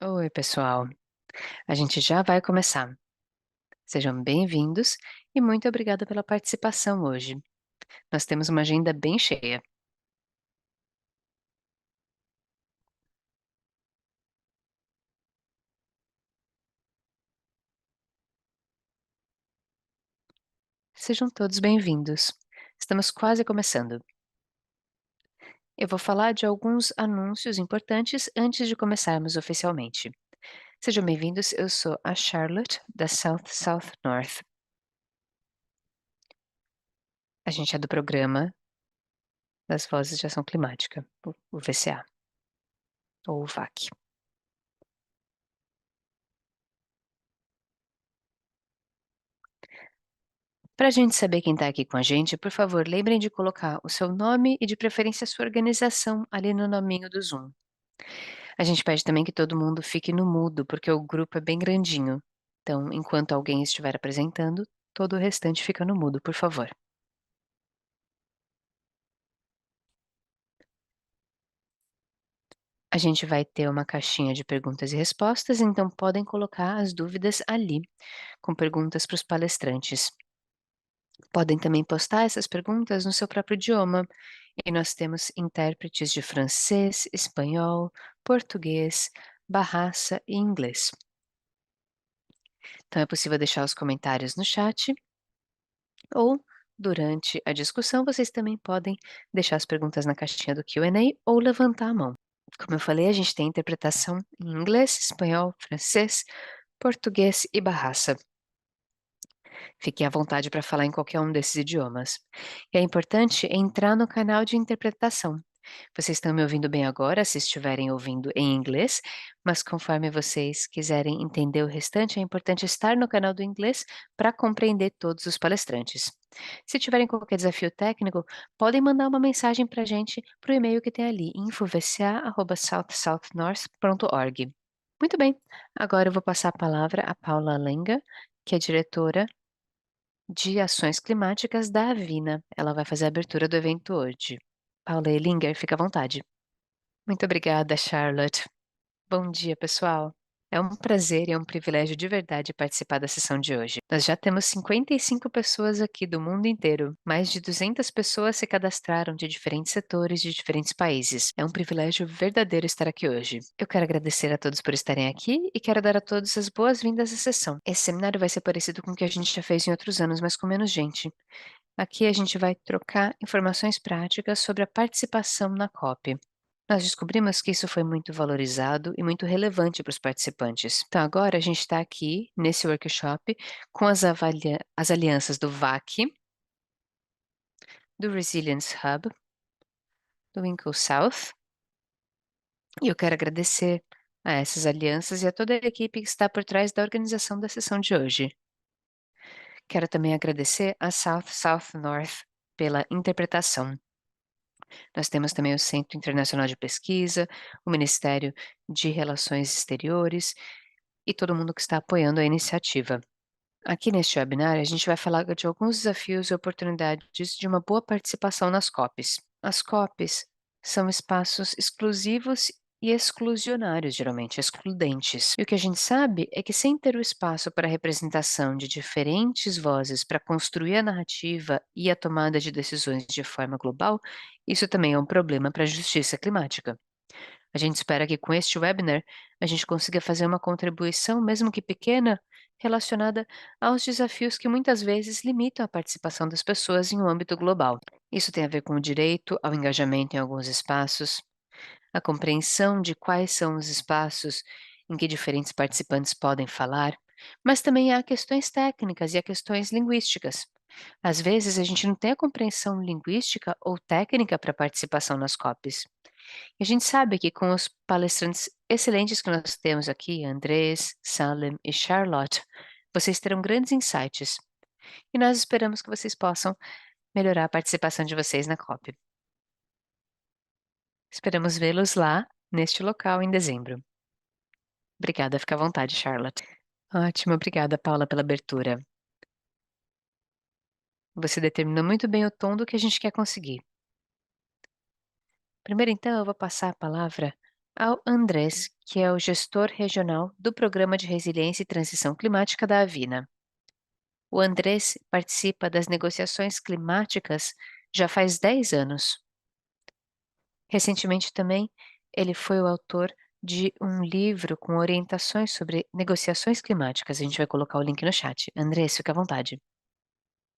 Oi, pessoal. A gente já vai começar. Sejam bem-vindos e muito obrigada pela participação hoje. Nós temos uma agenda bem cheia. Sejam todos bem-vindos. Estamos quase começando. Eu vou falar de alguns anúncios importantes antes de começarmos oficialmente. Sejam bem-vindos, eu sou a Charlotte, da South South North. A gente é do programa das Vozes de Ação Climática, o VCA, ou o VAC. Para a gente saber quem está aqui com a gente, por favor, lembrem de colocar o seu nome e de preferência a sua organização ali no nominho do Zoom. A gente pede também que todo mundo fique no mudo, porque o grupo é bem grandinho. Então, enquanto alguém estiver apresentando, todo o restante fica no mudo, por favor. A gente vai ter uma caixinha de perguntas e respostas, então podem colocar as dúvidas ali, com perguntas para os palestrantes. Podem também postar essas perguntas no seu próprio idioma, e nós temos intérpretes de francês, espanhol, português, Bahasa e inglês. Então é possível deixar os comentários no chat ou durante a discussão vocês também podem deixar as perguntas na caixinha do Q&A ou levantar a mão. Como eu falei, a gente tem interpretação em inglês, espanhol, francês, português e Bahasa. Fiquem à vontade para falar em qualquer um desses idiomas. E é importante entrar no canal de interpretação. Vocês estão me ouvindo bem agora, se estiverem ouvindo em inglês, mas conforme vocês quiserem entender o restante, é importante estar no canal do inglês para compreender todos os palestrantes. Se tiverem qualquer desafio técnico, podem mandar uma mensagem para a gente para o e-mail que tem ali, infovca@southsouthnorth.org. Muito bem, agora eu vou passar a palavra a Paula Lenga, que é diretora de Ações Climáticas da Avina. Ela vai fazer a abertura do evento hoje. Paula Elinger, fica à vontade. Muito obrigada, Charlotte. Bom dia, pessoal. É um prazer e é um privilégio de verdade participar da sessão de hoje. Nós já temos 55 pessoas aqui do mundo inteiro. Mais de 200 pessoas se cadastraram de diferentes setores de diferentes países. É um privilégio verdadeiro estar aqui hoje. Eu quero agradecer a todos por estarem aqui e quero dar a todos as boas-vindas à sessão. Esse seminário vai ser parecido com o que a gente já fez em outros anos, mas com menos gente. Aqui a gente vai trocar informações práticas sobre a participação na COP. Nós descobrimos que isso foi muito valorizado e muito relevante para os participantes. Então, agora a gente está aqui nesse workshop com as alianças do VAC, do Resilience Hub, do Winkle South, e eu quero agradecer a essas alianças e a toda a equipe que está por trás da organização da sessão de hoje. Quero também agradecer a South South North pela interpretação. Nós temos também o Centro Internacional de Pesquisa, o Ministério de Relações Exteriores e todo mundo que está apoiando a iniciativa. Aqui neste webinar, a gente vai falar de alguns desafios e oportunidades de uma boa participação nas COPs. As COPs são espaços exclusivos e exclusionários, geralmente excludentes. E o que a gente sabe é que sem ter o espaço para a representação de diferentes vozes para construir a narrativa e a tomada de decisões de forma global, isso também é um problema para a justiça climática. A gente espera que com este webinar a gente consiga fazer uma contribuição, mesmo que pequena, relacionada aos desafios que muitas vezes limitam a participação das pessoas em um âmbito global. Isso tem a ver com o direito ao engajamento em alguns espaços, a compreensão de quais são os espaços em que diferentes participantes podem falar, mas também há questões técnicas e há questões linguísticas. Às vezes a gente não tem a compreensão linguística ou técnica para a participação nas COPs. E a gente sabe que com os palestrantes excelentes que nós temos aqui, Andrés, Salem e Charlotte, vocês terão grandes insights. E nós esperamos que vocês possam melhorar a participação de vocês na COP. Esperamos vê-los lá, neste local, em dezembro. Obrigada, fica à vontade, Charlotte. Ótimo, obrigada, Paula, pela abertura. Você determinou muito bem o tom do que a gente quer conseguir. Primeiro, então, eu vou passar a palavra ao Andrés, que é o gestor regional do Programa de Resiliência e Transição Climática da Avina. O Andrés participa das negociações climáticas já faz 10 anos. Recentemente também, ele foi o autor de um livro com orientações sobre negociações climáticas. A gente vai colocar o link no chat. Andrés, fica à vontade.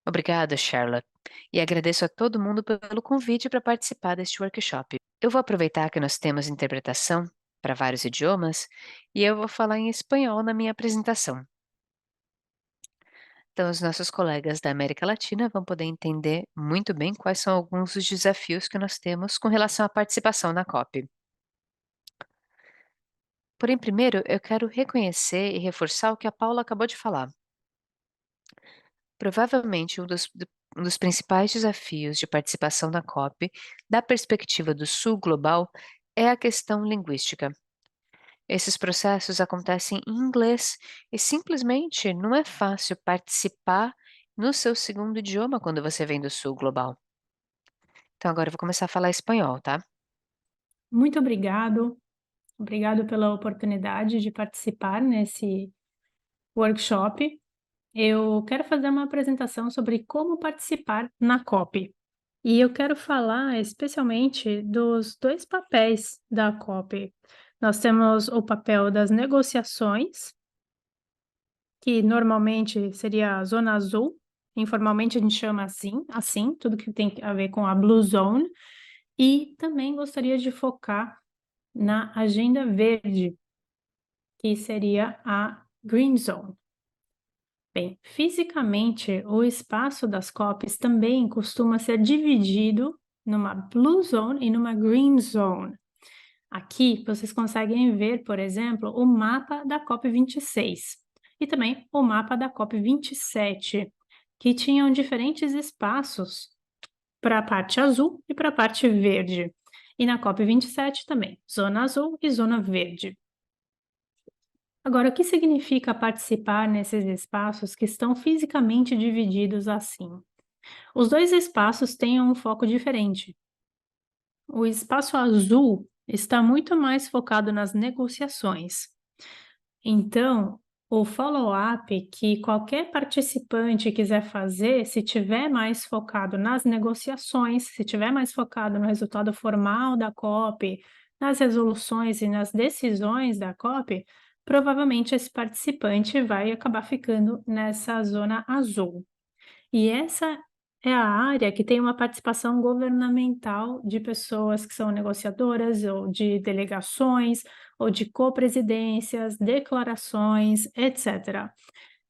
Obrigada, Charlotte. E agradeço a todo mundo pelo convite para participar deste workshop. Eu vou aproveitar que nós temos interpretação para vários idiomas e eu vou falar em espanhol na minha apresentação. Então, os nossos colegas da América Latina vão poder entender muito bem quais são alguns dos desafios que nós temos com relação à participação na COP. Porém, primeiro, eu quero reconhecer e reforçar o que a Paula acabou de falar. Provavelmente um dos principais desafios de participação na COP, da perspectiva do Sul global, é a questão linguística. Esses processos acontecem em inglês e simplesmente não é fácil participar no seu segundo idioma quando você vem do Sul global. Então agora eu vou começar a falar espanhol, tá? Muito obrigado pela oportunidade de participar nesse workshop. Eu quero fazer uma apresentação sobre como participar na COP. E eu quero falar especialmente dos dois papéis da COP. Nós temos o papel das negociações, que normalmente seria a Zona Azul, informalmente a gente chama assim, tudo que tem a ver com a Blue Zone, e também gostaria de focar na Agenda Verde, que seria a Green Zone. Bem, fisicamente, o espaço das COPs também costuma ser dividido numa Blue Zone e numa Green Zone. Aqui vocês conseguem ver, por exemplo, o mapa da COP 26 e também o mapa da COP 27, que tinham diferentes espaços para a parte azul e para a parte verde. E na COP 27 também, zona azul e zona verde. Agora, o que significa participar nesses espaços que estão fisicamente divididos assim? Os dois espaços têm um foco diferente. O espaço azul está muito mais focado nas negociações. Então, o follow-up que qualquer participante quiser fazer, se tiver mais focado nas negociações, se tiver mais focado no resultado formal da COP, nas resoluções e nas decisões da COP, provavelmente esse participante vai acabar ficando nessa zona azul. E essa é a área que tem uma participação governamental de pessoas que são negociadoras ou de delegações ou de copresidências, declarações, etc.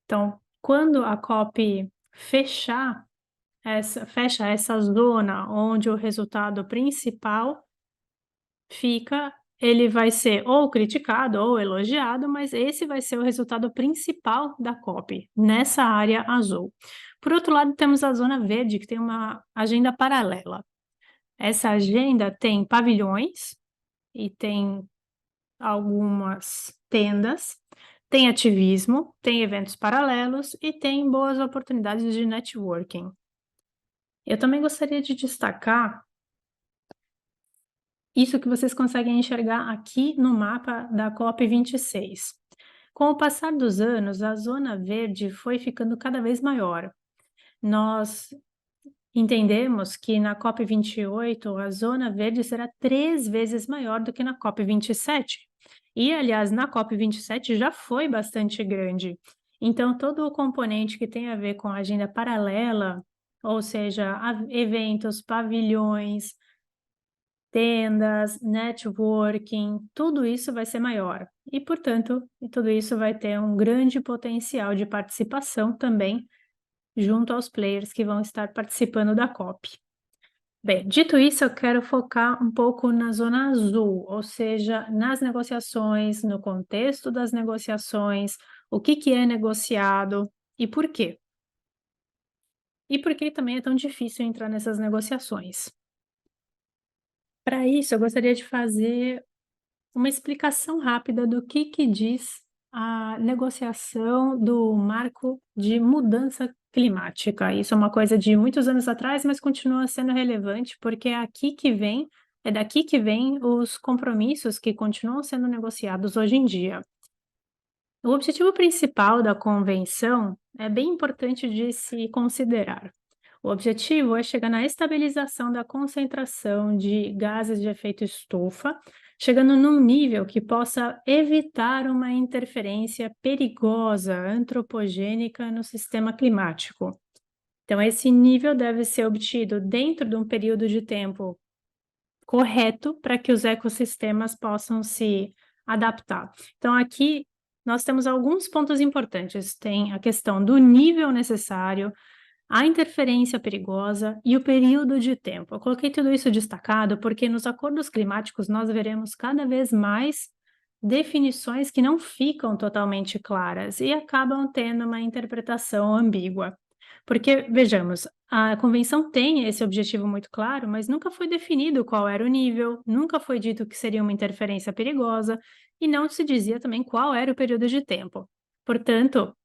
Então, quando a COP fecha essa zona onde o resultado principal fica, ele vai ser ou criticado ou elogiado, mas esse vai ser o resultado principal da COP, nessa área azul. Por outro lado, temos a zona verde, que tem uma agenda paralela. Essa agenda tem pavilhões e tem algumas tendas, tem ativismo, tem eventos paralelos e tem boas oportunidades de networking. Eu também gostaria de destacar isso que vocês conseguem enxergar aqui no mapa da COP 26. Com o passar dos anos, a zona verde foi ficando cada vez maior. Nós entendemos que na COP 28 a zona verde será 3 vezes maior do que na COP 27. E, aliás, na COP 27 já foi bastante grande. Então, todo o componente que tem a ver com a agenda paralela, ou seja, eventos, pavilhões, tendas, networking, tudo isso vai ser maior. E, portanto, tudo isso vai ter um grande potencial de participação também junto aos players que vão estar participando da COP. Bem, dito isso, eu quero focar um pouco na zona azul, ou seja, nas negociações, no contexto das negociações, o que é negociado e por quê. E por que também é tão difícil entrar nessas negociações. Para isso, eu gostaria de fazer uma explicação rápida do que diz a negociação do marco de mudança climática. Isso é uma coisa de muitos anos atrás, mas continua sendo relevante, porque é aqui que vem É daqui que vêm os compromissos que continuam sendo negociados hoje em dia. O objetivo principal da convenção é bem importante de se considerar. O objetivo é chegar na estabilização da concentração de gases de efeito estufa, chegando num nível que possa evitar uma interferência perigosa antropogênica no sistema climático. Então, esse nível deve ser obtido dentro de um período de tempo correto para que os ecossistemas possam se adaptar. Então, aqui nós temos alguns pontos importantes. Tem a questão do nível necessário, a interferência perigosa e o período de tempo. Eu coloquei tudo isso destacado porque nos acordos climáticos nós veremos cada vez mais definições que não ficam totalmente claras e acabam tendo uma interpretação ambígua. Porque, vejamos, a convenção tem esse objetivo muito claro, mas nunca foi definido qual era o nível, nunca foi dito que seria uma interferência perigosa e não se dizia também qual era o período de tempo. Portanto,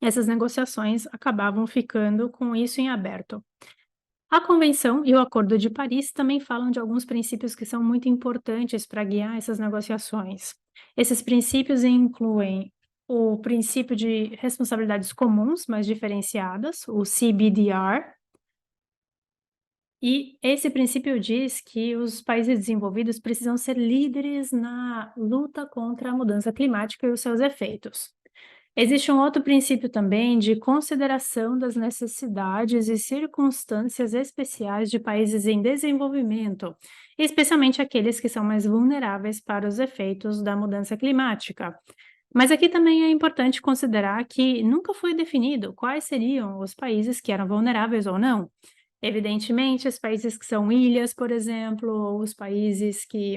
essas negociações acabavam ficando com isso em aberto. A Convenção e o Acordo de Paris também falam de alguns princípios que são muito importantes para guiar essas negociações. Esses princípios incluem o princípio de responsabilidades comuns, mas diferenciadas, o CBDR, e esse princípio diz que os países desenvolvidos precisam ser líderes na luta contra a mudança climática e os seus efeitos. Existe um outro princípio também de consideração das necessidades e circunstâncias especiais de países em desenvolvimento, especialmente aqueles que são mais vulneráveis para os efeitos da mudança climática. Mas aqui também é importante considerar que nunca foi definido quais seriam os países que eram vulneráveis ou não. Evidentemente, os países que são ilhas, por exemplo, ou os países que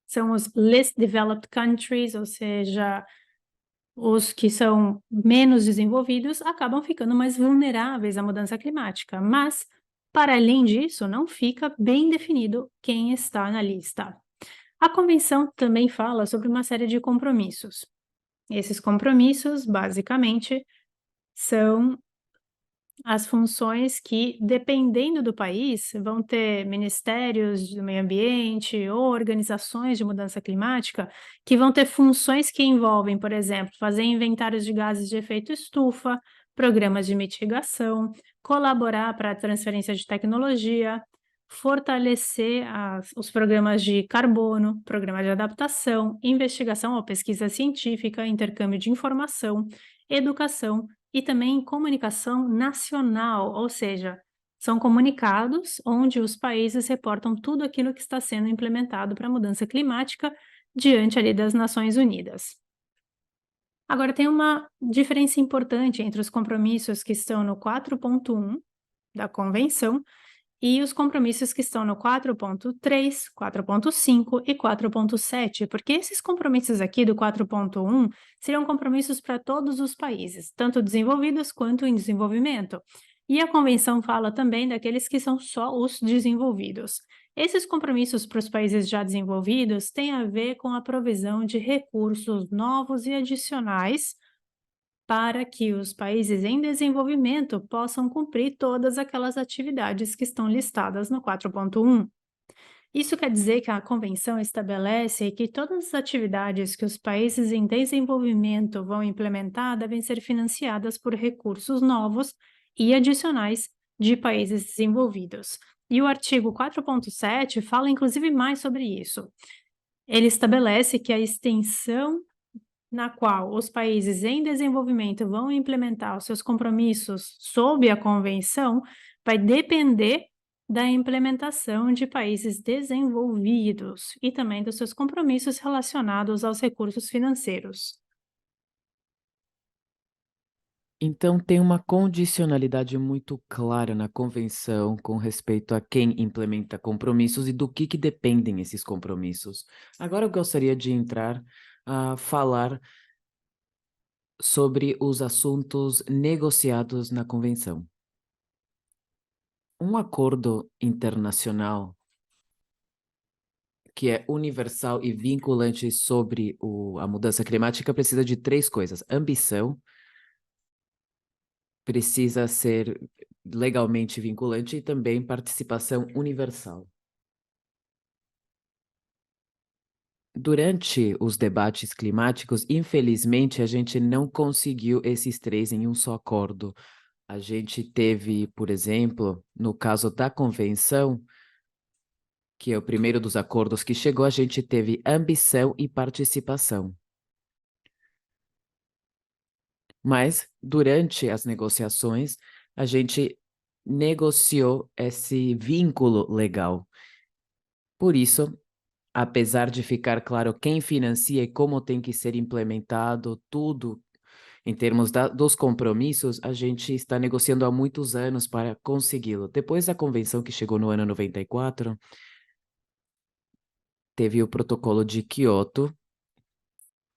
são os least developed countries, ou seja, os que são menos desenvolvidos acabam ficando mais vulneráveis à mudança climática, mas, para além disso, não fica bem definido quem está na lista. A convenção também fala sobre uma série de compromissos. Esses compromissos, basicamente, são as funções que, dependendo do país, vão ter ministérios do meio ambiente ou organizações de mudança climática que vão ter funções que envolvem, por exemplo, fazer inventários de gases de efeito estufa, programas de mitigação, colaborar para a transferência de tecnologia, fortalecer os programas de carbono, programa de adaptação, investigação ou pesquisa científica, intercâmbio de informação, educação e também comunicação nacional, ou seja, são comunicados onde os países reportam tudo aquilo que está sendo implementado para a mudança climática diante ali das Nações Unidas. Agora tem uma diferença importante entre os compromissos que estão no 4.1 da convenção e os compromissos que estão no 4.3, 4.5 e 4.7, porque esses compromissos aqui do 4.1 seriam compromissos para todos os países, tanto desenvolvidos quanto em desenvolvimento. E a convenção fala também daqueles que são só os desenvolvidos. Esses compromissos para os países já desenvolvidos têm a ver com a provisão de recursos novos e adicionais para que os países em desenvolvimento possam cumprir todas aquelas atividades que estão listadas no 4.1. Isso quer dizer que a convenção estabelece que todas as atividades que os países em desenvolvimento vão implementar devem ser financiadas por recursos novos e adicionais de países desenvolvidos. E o artigo 4.7 fala inclusive mais sobre isso. Ele estabelece que a extensão na qual os países em desenvolvimento vão implementar os seus compromissos sob a convenção, vai depender da implementação de países desenvolvidos e também dos seus compromissos relacionados aos recursos financeiros. Então, tem uma condicionalidade muito clara na convenção com respeito a quem implementa compromissos e do que dependem esses compromissos. Agora eu gostaria de entrar a falar sobre os assuntos negociados na convenção. Um acordo internacional que é universal e vinculante sobre a mudança climática precisa de três coisas: ambição, precisa ser legalmente vinculante e também participação universal. Durante os debates climáticos, infelizmente, a gente não conseguiu esses três em um só acordo. A gente teve, por exemplo, no caso da convenção, que é o primeiro dos acordos que chegou, a gente teve ambição e participação. Mas, durante as negociações, a gente negociou esse vínculo legal. Por isso, apesar de ficar claro quem financia e como tem que ser implementado, tudo em termos dos compromissos, a gente está negociando há muitos anos para consegui-lo. Depois da convenção que chegou no ano 94, teve o protocolo de Kyoto,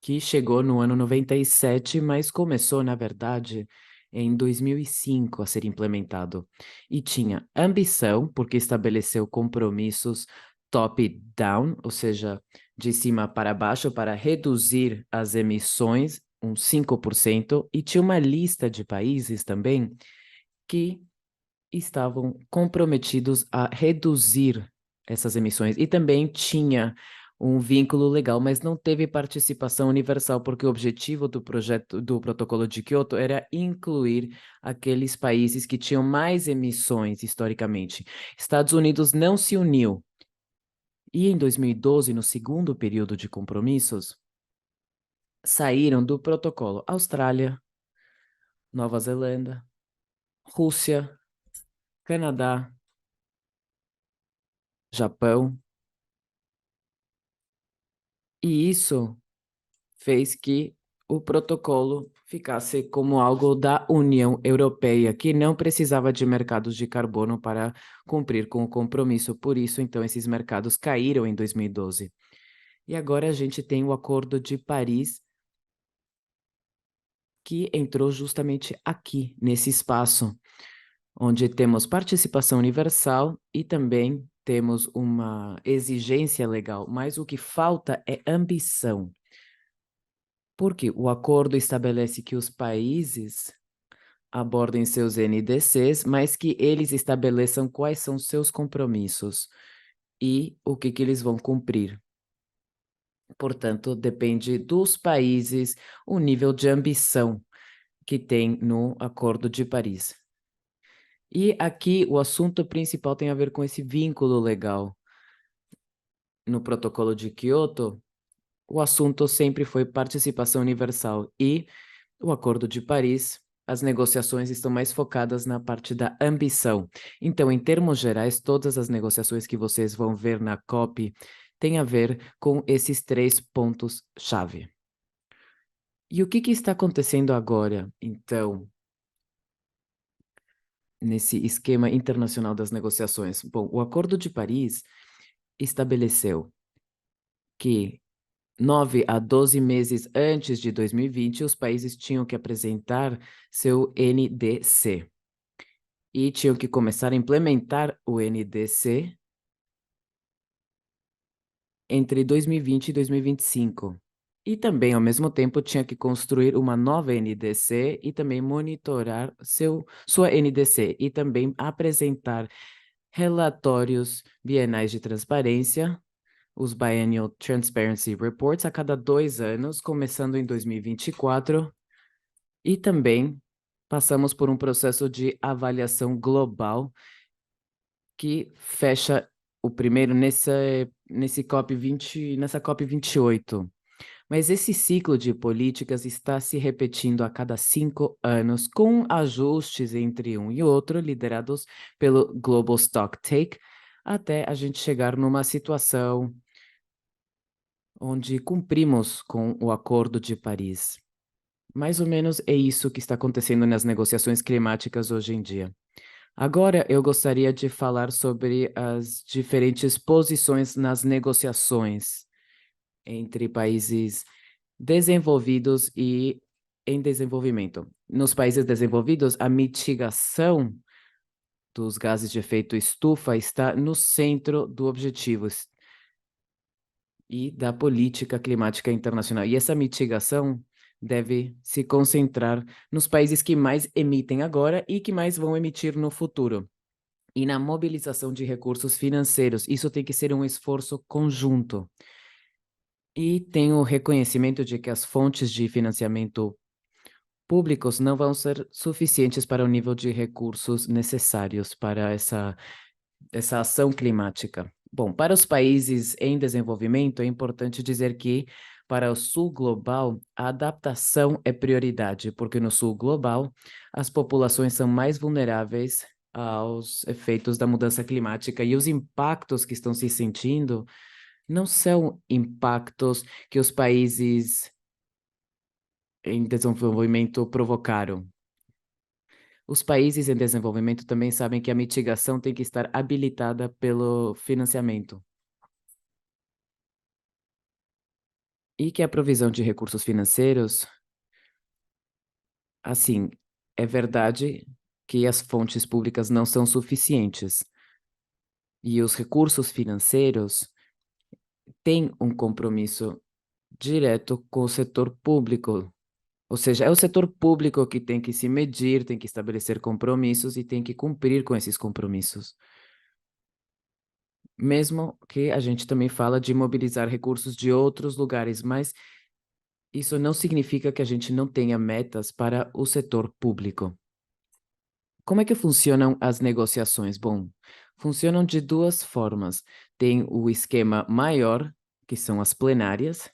que chegou no ano 97, mas começou, na verdade, em 2005 a ser implementado. E tinha ambição, porque estabeleceu compromissos top-down, ou seja, de cima para baixo, para reduzir as emissões, uns 5%, e tinha uma lista de países também que estavam comprometidos a reduzir essas emissões. E também tinha um vínculo legal, mas não teve participação universal, porque o objetivo do projeto do Protocolo de Kyoto era incluir aqueles países que tinham mais emissões historicamente. Estados Unidos não se uniu. E em 2012, no segundo período de compromissos, saíram do protocolo Austrália, Nova Zelândia, Rússia, Canadá, Japão. E isso fez que o protocolo ficasse como algo da União Europeia, que não precisava de mercados de carbono para cumprir com o compromisso. Por isso, então, esses mercados caíram em 2012. E agora a gente tem o Acordo de Paris, que entrou justamente aqui, nesse espaço, onde temos participação universal e também temos uma exigência legal, mas o que falta é ambição. Porque o acordo estabelece que os países abordem seus NDCs, mas que eles estabeleçam quais são seus compromissos e o que eles vão cumprir. Portanto, depende dos países o nível de ambição que tem no Acordo de Paris. E aqui o assunto principal tem a ver com esse vínculo legal. No Protocolo de Kyoto, o assunto sempre foi participação universal e o Acordo de Paris, as negociações estão mais focadas na parte da ambição. Então, em termos gerais, todas as negociações que vocês vão ver na COP têm a ver com esses três pontos-chave. E o que está acontecendo agora, então, nesse esquema internacional das negociações? Bom, o Acordo de Paris estabeleceu que 9 a 12 meses antes de 2020, os países tinham que apresentar seu NDC e tinham que começar a implementar o NDC entre 2020 e 2025. E também, ao mesmo tempo, tinha que construir uma nova NDC e também monitorar sua NDC e também apresentar relatórios bienais de transparência, os Biennial Transparency Reports, a cada 2 anos, começando em 2024, e também passamos por um processo de avaliação global que fecha o primeiro nessa COP28. Mas esse ciclo de políticas está se repetindo a cada 5 anos, com ajustes entre um e outro, liderados pelo Global Stocktake, até a gente chegar numa situação onde cumprimos com o Acordo de Paris. Mais ou menos é isso que está acontecendo nas negociações climáticas hoje em dia. Agora eu gostaria de falar sobre as diferentes posições nas negociações entre países desenvolvidos e em desenvolvimento. Nos países desenvolvidos, a mitigação dos gases de efeito estufa está no centro do objetivo e da política climática internacional. E essa mitigação deve se concentrar nos países que mais emitem agora e que mais vão emitir no futuro. E na mobilização de recursos financeiros, isso tem que ser um esforço conjunto. E tem o reconhecimento de que as fontes de financiamento públicos não vão ser suficientes para o nível de recursos necessários para essa ação climática. Bom, para os países em desenvolvimento, é importante dizer que, para o sul global, a adaptação é prioridade, porque no sul global, as populações são mais vulneráveis aos efeitos da mudança climática e os impactos que estão se sentindo não são impactos que os países em desenvolvimento provocaram. Os países em desenvolvimento também sabem que a mitigação tem que estar habilitada pelo financiamento e que a provisão de recursos financeiros, assim, é verdade que as fontes públicas não são suficientes e os recursos financeiros têm um compromisso direto com o setor público. Ou seja, é o setor público que tem que se medir, tem que estabelecer compromissos e tem que cumprir com esses compromissos. Mesmo que a gente também fala de mobilizar recursos de outros lugares, mas isso não significa que a gente não tenha metas para o setor público. Como é que funcionam as negociações? Bom, funcionam de duas formas. Tem o esquema maior, que são as plenárias,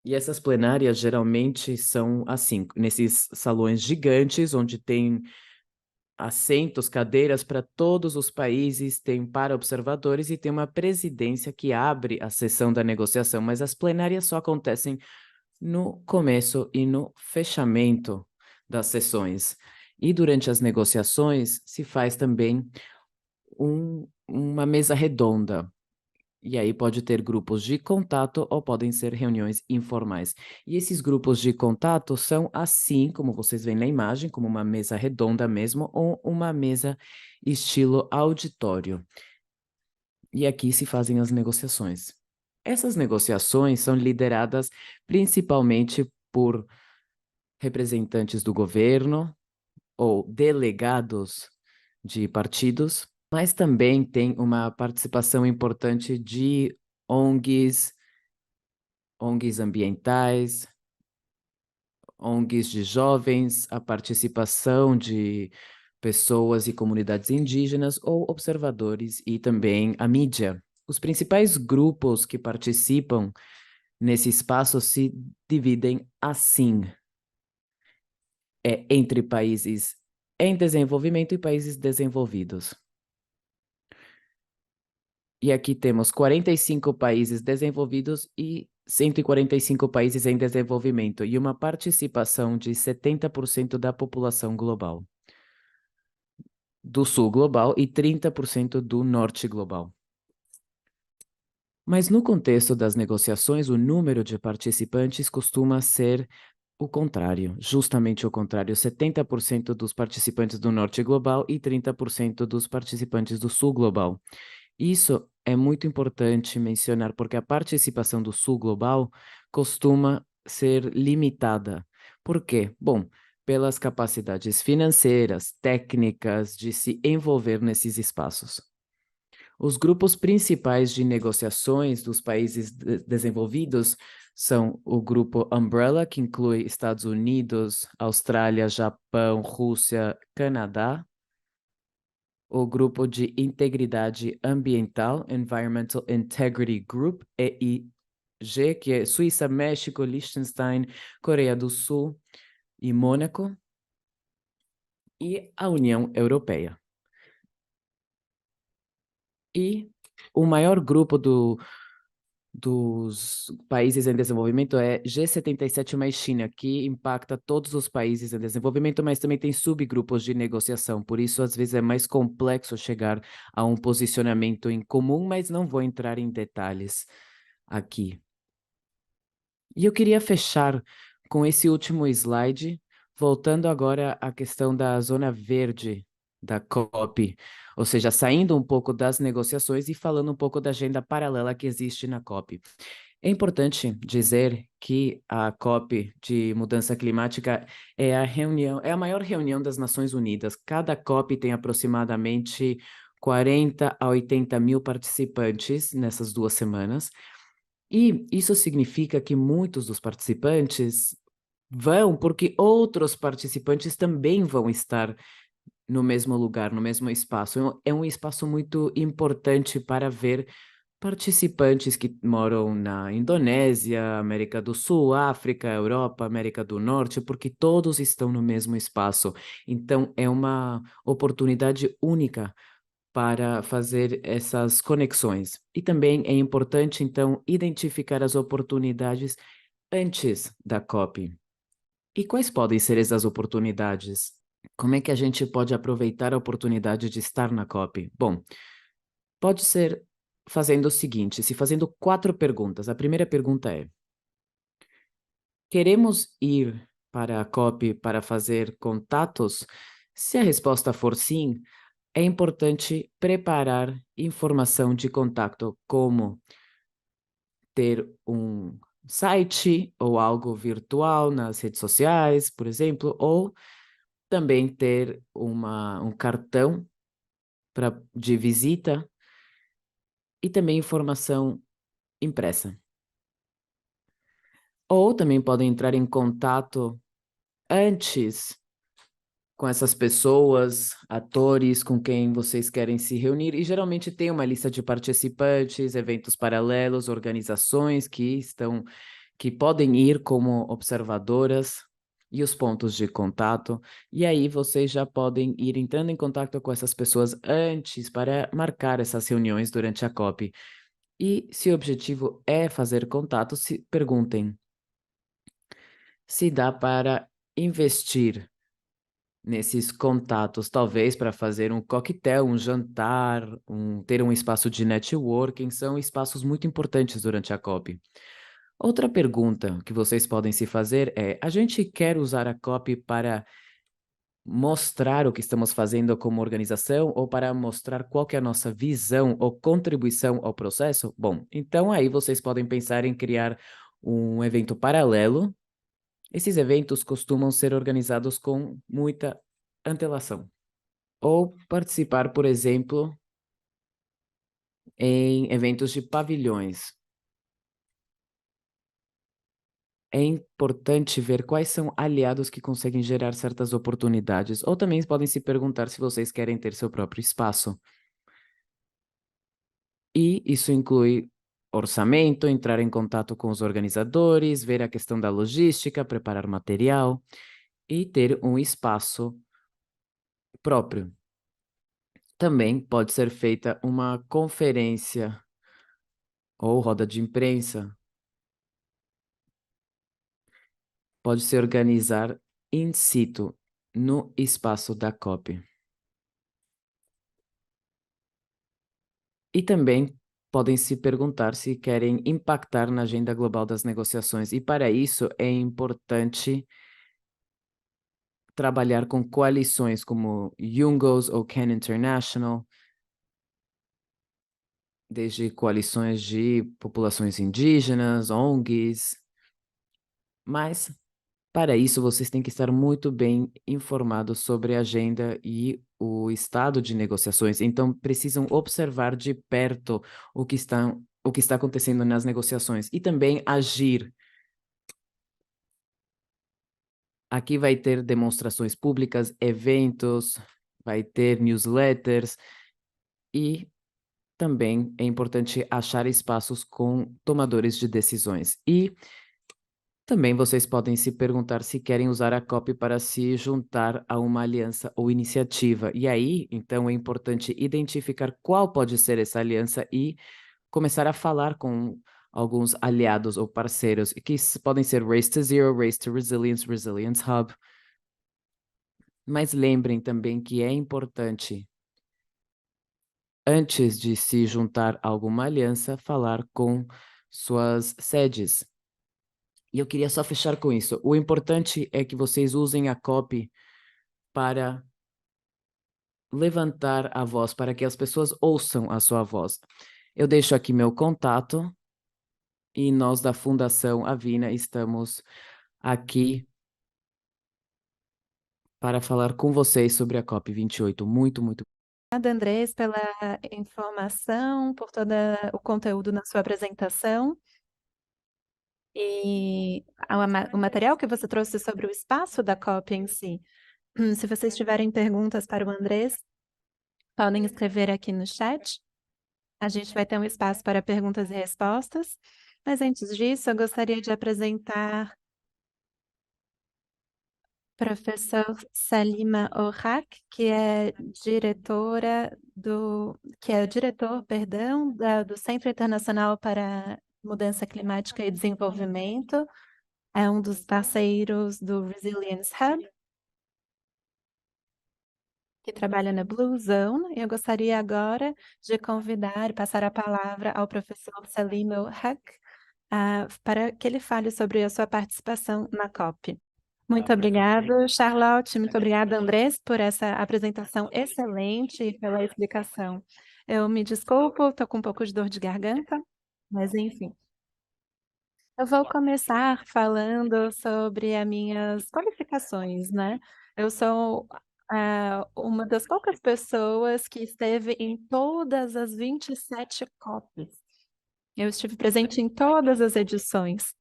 e essas plenárias geralmente são assim, nesses salões gigantes, onde tem assentos, cadeiras para todos os países, tem para observadores e tem uma presidência que abre a sessão da negociação, mas as plenárias só acontecem no começo e no fechamento das sessões. E durante as negociações se faz também uma mesa redonda. E aí pode ter grupos de contato ou podem ser reuniões informais. E esses grupos de contato são assim, como vocês veem na imagem, como uma mesa redonda mesmo, ou uma mesa estilo auditório. E aqui se fazem as negociações. Essas negociações são lideradas principalmente por representantes do governo ou delegados de partidos, mas também tem uma participação importante de ONGs, ONGs ambientais, ONGs de jovens, a participação de pessoas e comunidades indígenas ou observadores e também a mídia. Os principais grupos que participam nesse espaço se dividem assim: entre países em desenvolvimento e países desenvolvidos. E aqui temos 45 países desenvolvidos e 145 países em desenvolvimento, e uma participação de 70% da população global, do sul global e 30% do norte global. Mas no contexto das negociações, o número de participantes costuma ser o contrário, justamente o contrário, 70% dos participantes do norte global e 30% dos participantes do sul global. Isso é muito importante mencionar, porque a participação do sul global costuma ser limitada. Por quê? Bom, pelas capacidades financeiras, técnicas de se envolver nesses espaços. Os grupos principais de negociações dos países desenvolvidos são o grupo Umbrella, que inclui Estados Unidos, Austrália, Japão, Rússia, Canadá. O grupo de integridade ambiental, Environmental Integrity Group, EIG, que é Suíça, México, Liechtenstein, Coreia do Sul e Mônaco. E a União Europeia. E o maior grupo dos países em desenvolvimento é G77 mais China, que impacta todos os países em desenvolvimento, mas também tem subgrupos de negociação. Por isso, às vezes, é mais complexo chegar a um posicionamento em comum, mas não vou entrar em detalhes aqui. E eu queria fechar com esse último slide, voltando agora à questão da zona verde da COP, ou seja, saindo um pouco das negociações e falando um pouco da agenda paralela que existe na COP. É importante dizer que a COP de mudança climática é a maior reunião das Nações Unidas. Cada COP tem aproximadamente 40 a 80 mil participantes nessas 2 semanas. E isso significa que muitos dos participantes vão porque outros participantes também vão estar no mesmo lugar, no mesmo espaço. É um espaço muito importante para ver participantes que moram na Indonésia, América do Sul, África, Europa, América do Norte, porque todos estão no mesmo espaço. Então, é uma oportunidade única para fazer essas conexões. E também é importante, então, identificar as oportunidades antes da COP. E quais podem ser essas oportunidades? Como é que a gente pode aproveitar a oportunidade de estar na COP? Bom, pode ser fazendo o seguinte, se fazendo 4 perguntas. A primeira pergunta é: queremos ir para a COP para fazer contatos? Se a resposta for sim, é importante preparar informação de contato, como ter um site ou algo virtual nas redes sociais, por exemplo, ou também ter um cartão de visita e também informação impressa. Ou também podem entrar em contato antes com essas pessoas, atores com quem vocês querem se reunir, e geralmente tem uma lista de participantes, eventos paralelos, organizações que podem ir como observadoras e os pontos de contato, e aí vocês já podem ir entrando em contato com essas pessoas antes para marcar essas reuniões durante a COP. E se o objetivo é fazer contato, se perguntem se dá para investir nesses contatos, talvez para fazer um coquetel, um jantar, ter um espaço de networking, são espaços muito importantes durante a COP. Outra pergunta que vocês podem se fazer é: a gente quer usar a COP para mostrar o que estamos fazendo como organização ou para mostrar qual que é a nossa visão ou contribuição ao processo? Bom, então aí vocês podem pensar em criar um evento paralelo. Esses eventos costumam ser organizados com muita antelação. Ou participar, por exemplo, em eventos de pavilhões. É importante ver quais são aliados que conseguem gerar certas oportunidades, ou também podem se perguntar se vocês querem ter seu próprio espaço. E isso inclui orçamento, entrar em contato com os organizadores, ver a questão da logística, preparar material e ter um espaço próprio. Também pode ser feita uma conferência ou roda de imprensa. Pode se organizar in situ, no espaço da COP. E também podem se perguntar se querem impactar na agenda global das negociações. E para isso é importante trabalhar com coalições como UNGOS ou CAN International, desde coalições de populações indígenas, ONGs. Mas para isso, vocês têm que estar muito bem informados sobre a agenda e o estado de negociações. Então, precisam observar de perto o que está acontecendo nas negociações e também agir. Aqui vai ter demonstrações públicas, eventos, vai ter newsletters e também é importante achar espaços com tomadores de decisões. E também vocês podem se perguntar se querem usar a COP para se juntar a uma aliança ou iniciativa. E aí, então, é importante identificar qual pode ser essa aliança e começar a falar com alguns aliados ou parceiros, que podem ser Race to Zero, Race to Resilience, Resilience Hub. Mas lembrem também que é importante, antes de se juntar a alguma aliança, falar com suas sedes. E eu queria só fechar com isso. O importante é que vocês usem a COP para levantar a voz, para que as pessoas ouçam a sua voz. Eu deixo aqui meu contato E nós da Fundação Avina estamos aqui para falar com vocês sobre a COP28. Muito Obrigada, Andrés, pela informação, por todo o conteúdo na sua apresentação. E o material que você trouxe sobre o espaço da COP em si. Se vocês tiverem perguntas para o Andrés, podem escrever aqui no chat. A gente vai ter um espaço para perguntas e respostas. Mas antes disso, eu gostaria de apresentar professor Salima Orrak, que é o diretor, perdão, do Centro Internacional para Mudança Climática e Desenvolvimento, é um dos parceiros do Resilience Hub, que trabalha na Blue Zone. Eu gostaria agora de convidar e passar a palavra ao professor Salima Orrak, para que ele fale sobre a sua participação na COP. Muito obrigado, Charlotte. Muito obrigada, Andrés, por essa apresentação excelente e pela explicação. Eu me desculpo, estou com um pouco de dor de garganta, mas enfim. Eu vou começar falando sobre as minhas qualificações, né? Eu sou uma das poucas pessoas que esteve em todas as 27 COPs. Eu estive presente em todas as edições.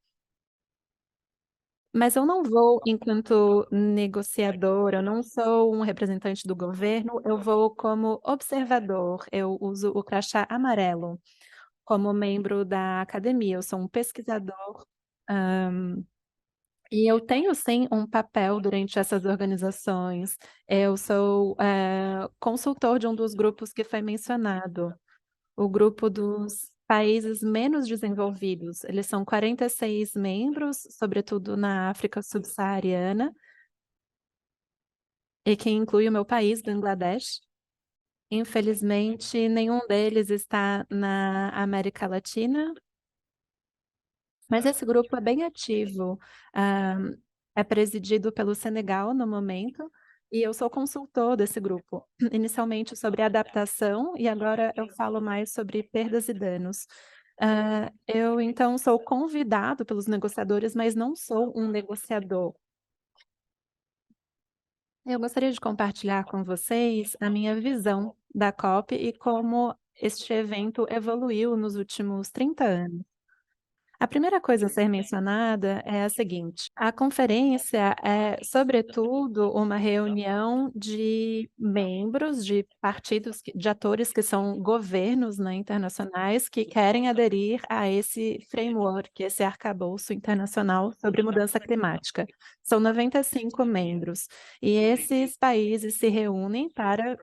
Mas eu não vou enquanto negociador, eu não sou um representante do governo, eu vou como observador, eu uso o crachá amarelo como membro da academia, eu sou um pesquisador, e eu tenho sim um papel durante essas organizações. Eu sou consultor de um dos grupos que foi mencionado, o grupo dos países menos desenvolvidos. Eles são 46 membros, sobretudo na África subsaariana, e que inclui o meu país, Bangladesh. Infelizmente, nenhum deles está na América Latina, mas esse grupo é bem ativo. Ah, é presidido pelo Senegal no momento, e eu sou consultor desse grupo, inicialmente sobre adaptação, e agora eu falo mais sobre perdas e danos. Eu, então, sou convidado pelos negociadores, mas não sou um negociador. Eu gostaria de compartilhar com vocês a minha visão da COP e como este evento evoluiu nos últimos 30 anos. A primeira coisa a ser mencionada é a seguinte: a conferência é, sobretudo, uma reunião de membros de partidos, de atores que são governos, né, internacionais que querem aderir a esse framework, esse arcabouço internacional sobre mudança climática. São 95 membros, e esses países se reúnem para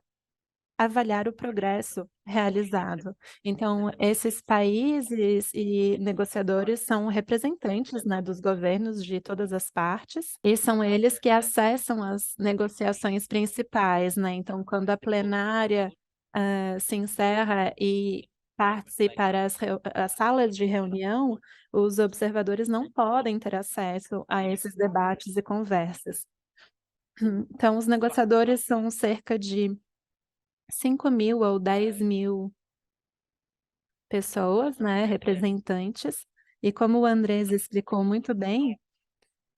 avaliar o progresso realizado. Então, esses países e negociadores são representantes, né, dos governos de todas as partes, e são eles que acessam as negociações principais, né? Então, quando a plenária se encerra e parte para as salas de reunião, os observadores não podem ter acesso a esses debates e conversas. Então, os negociadores são cerca de 5.000 ou 10.000 pessoas, né, representantes, e como o Andrés explicou muito bem,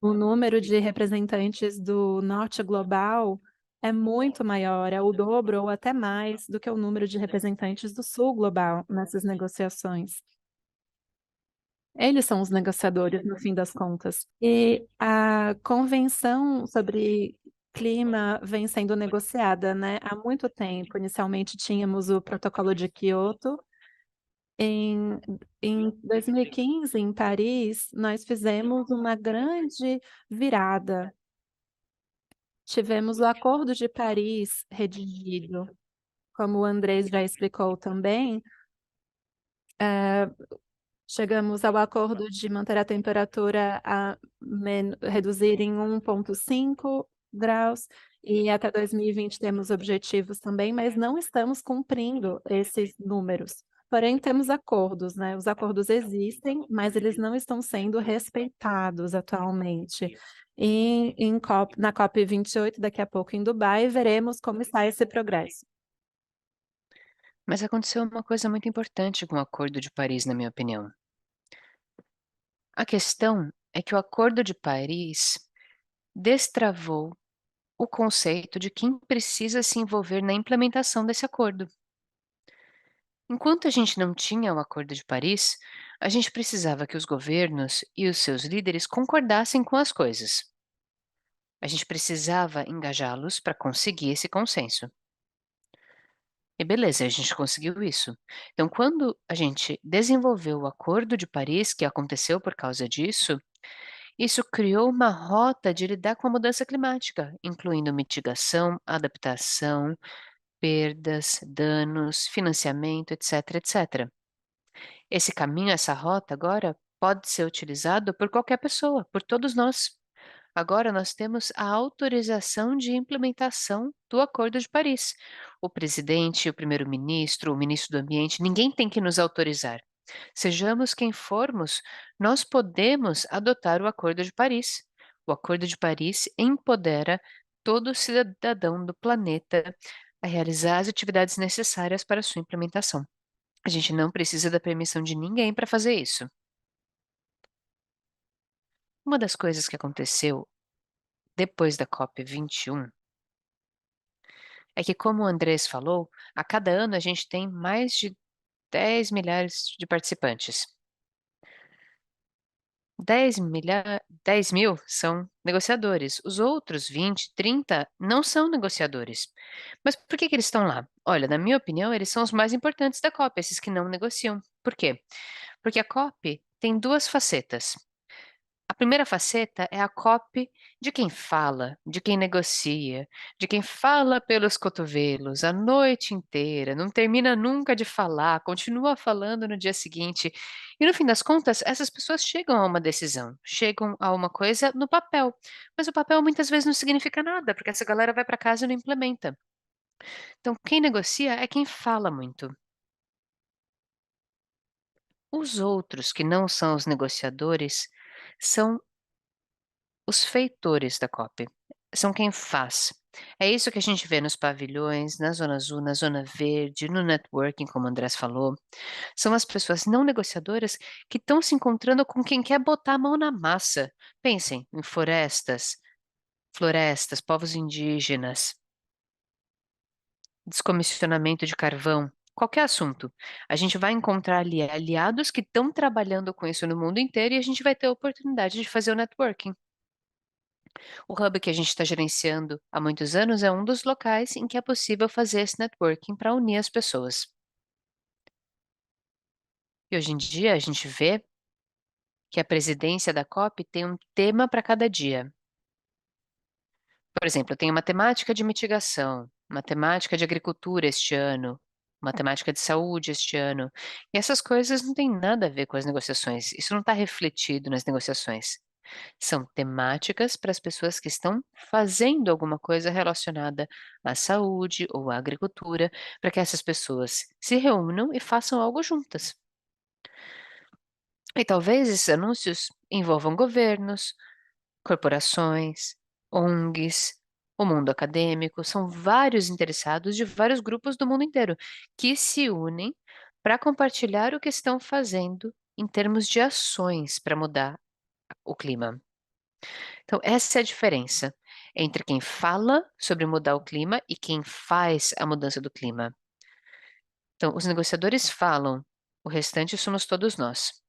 o número de representantes do Norte Global é muito maior, é o dobro ou até mais do que o número de representantes do Sul Global nessas negociações. Eles são os negociadores, no fim das contas. E a Convenção sobre Clima vem sendo negociada, né, há muito tempo. Inicialmente tínhamos o Protocolo de Quioto. Em 2015, em Paris, nós fizemos uma grande virada. Tivemos o Acordo de Paris redigido. Como o Andrés já explicou também, chegamos ao acordo de manter a temperatura reduzir em 1,5 graus, e até 2020 temos objetivos também, mas não estamos cumprindo esses números. Porém, temos acordos, né? Os acordos existem, mas eles não estão sendo respeitados atualmente. E na COP28, daqui a pouco em Dubai, veremos como está esse progresso. Mas aconteceu uma coisa muito importante com o Acordo de Paris, na minha opinião. A questão é que o Acordo de Paris destravou o conceito de quem precisa se envolver na implementação desse acordo. Enquanto a gente não tinha o Acordo de Paris, a gente precisava que os governos e os seus líderes concordassem com as coisas. A gente precisava engajá-los para conseguir esse consenso. E beleza, a gente conseguiu isso. Então, quando a gente desenvolveu o Acordo de Paris, que aconteceu por causa disso, isso criou uma rota de lidar com a mudança climática, incluindo mitigação, adaptação, perdas, danos, financiamento, etc, etc. Esse caminho, essa rota agora pode ser utilizado por qualquer pessoa, por todos nós. Agora nós temos a autorização de implementação do Acordo de Paris. O presidente, o primeiro-ministro, o ministro do Ambiente, ninguém tem que nos autorizar. Sejamos quem formos, nós podemos adotar o Acordo de Paris. O Acordo de Paris empodera todo cidadão do planeta a realizar as atividades necessárias para a sua implementação. A gente não precisa da permissão de ninguém para fazer isso. Uma das coisas que aconteceu depois da COP21 é que, como o Andrés falou, a cada ano a gente tem mais de 10 milhares de participantes. 10 mil são negociadores. Os outros 20, 30 não são negociadores. Mas por que eles estão lá? Olha, na minha opinião, eles são os mais importantes da COP, esses que não negociam. Por quê? Porque a COP tem duas facetas. A primeira faceta é a copy de quem fala, de quem negocia, de quem fala pelos cotovelos a noite inteira, não termina nunca de falar, continua falando no dia seguinte. E no fim das contas, essas pessoas chegam a uma decisão, chegam a uma coisa no papel. Mas o papel muitas vezes não significa nada, porque essa galera vai para casa e não implementa. Então, quem negocia é quem fala muito. Os outros, que não são os negociadores, são os feitores da COP, são quem faz. É isso que a gente vê nos pavilhões, na zona azul, na zona verde, no networking, como o Andrés falou. São as pessoas não negociadoras que estão se encontrando com quem quer botar a mão na massa. Pensem em florestas, povos indígenas, descomissionamento de carvão, qualquer assunto. A gente vai encontrar ali aliados que estão trabalhando com isso no mundo inteiro e a gente vai ter a oportunidade de fazer o networking. O hub que a gente está gerenciando há muitos anos é um dos locais em que é possível fazer esse networking para unir as pessoas. E hoje em dia a gente vê que a presidência da COP tem um tema para cada dia. Por exemplo, tem uma temática de mitigação, uma temática de agricultura este ano, uma temática de saúde este ano. E essas coisas não têm nada a ver com as negociações. Isso não está refletido nas negociações. São temáticas para as pessoas que estão fazendo alguma coisa relacionada à saúde ou à agricultura, para que essas pessoas se reúnam e façam algo juntas. E talvez esses anúncios envolvam governos, corporações, ONGs, o mundo acadêmico, são vários interessados de vários grupos do mundo inteiro que se unem para compartilhar o que estão fazendo em termos de ações para mudar o clima. Então, essa é a diferença entre quem fala sobre mudar o clima e quem faz a mudança do clima. Então, os negociadores falam, o restante somos todos nós.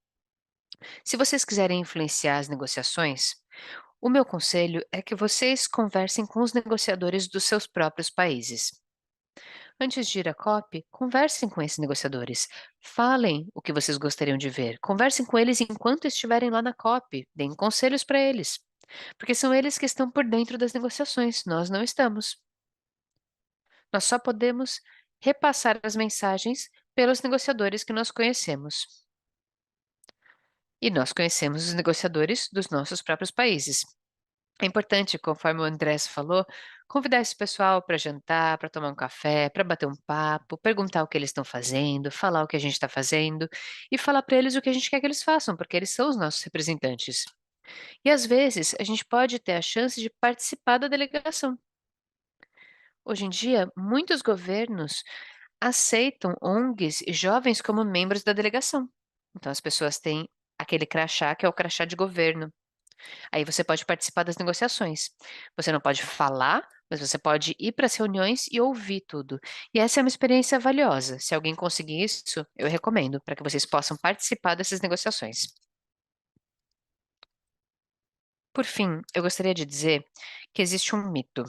Se vocês quiserem influenciar as negociações, o meu conselho é que vocês conversem com os negociadores dos seus próprios países. Antes de ir à COP, conversem com esses negociadores. Falem o que vocês gostariam de ver. Conversem com eles enquanto estiverem lá na COP. Deem conselhos para eles. Porque são eles que estão por dentro das negociações, nós não estamos. Nós só podemos repassar as mensagens pelos negociadores que nós conhecemos. E nós conhecemos os negociadores dos nossos próprios países. É importante, conforme o Andrés falou, convidar esse pessoal para jantar, para tomar um café, para bater um papo, perguntar o que eles estão fazendo, falar o que a gente está fazendo e falar para eles o que a gente quer que eles façam, porque eles são os nossos representantes. E às vezes a gente pode ter a chance de participar da delegação. Hoje em dia, muitos governos aceitam ONGs e jovens como membros da delegação. Então, as pessoas têm a aquele crachá que é o crachá de governo. Aí você pode participar das negociações. Você não pode falar, mas você pode ir para as reuniões e ouvir tudo. E essa é uma experiência valiosa. Se alguém conseguir isso, eu recomendo, para que vocês possam participar dessas negociações. Por fim, eu gostaria de dizer que existe um mito.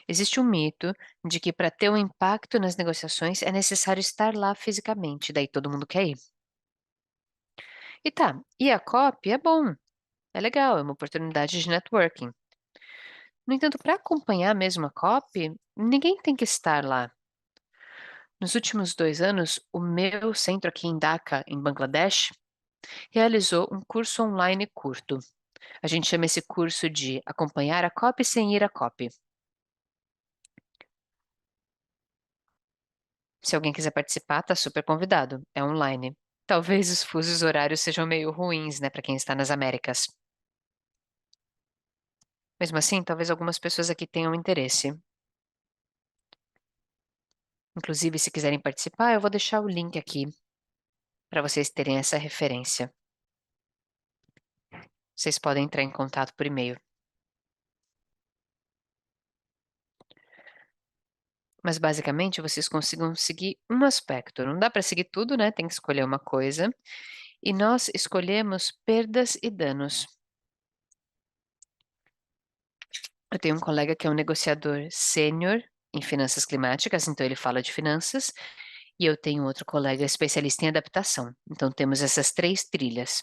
Existe um mito de que para ter um impacto nas negociações é necessário estar lá fisicamente, daí todo mundo quer ir. E tá, e a COP é bom, é legal, é uma oportunidade de networking. No entanto, para acompanhar mesmo a COP, ninguém tem que estar lá. Nos últimos 2 anos, o meu centro aqui em Dhaka, em Bangladesh, realizou um curso online curto. A gente chama esse curso de Acompanhar a COP sem ir à COP. Se alguém quiser participar, está super convidado. É online. Talvez os fusos horários sejam meio ruins, né, para quem está nas Américas. Mesmo assim, talvez algumas pessoas aqui tenham interesse. Inclusive, se quiserem participar, eu vou deixar o link aqui para vocês terem essa referência. Vocês podem entrar em contato por e-mail. Mas basicamente vocês consigam seguir um aspecto. Não dá para seguir tudo, né? Tem que escolher uma coisa. E nós escolhemos perdas e danos. Eu tenho um colega que é um negociador sênior em finanças climáticas, então ele fala de finanças. E eu tenho outro colega especialista em adaptação. Então temos essas 3 trilhas.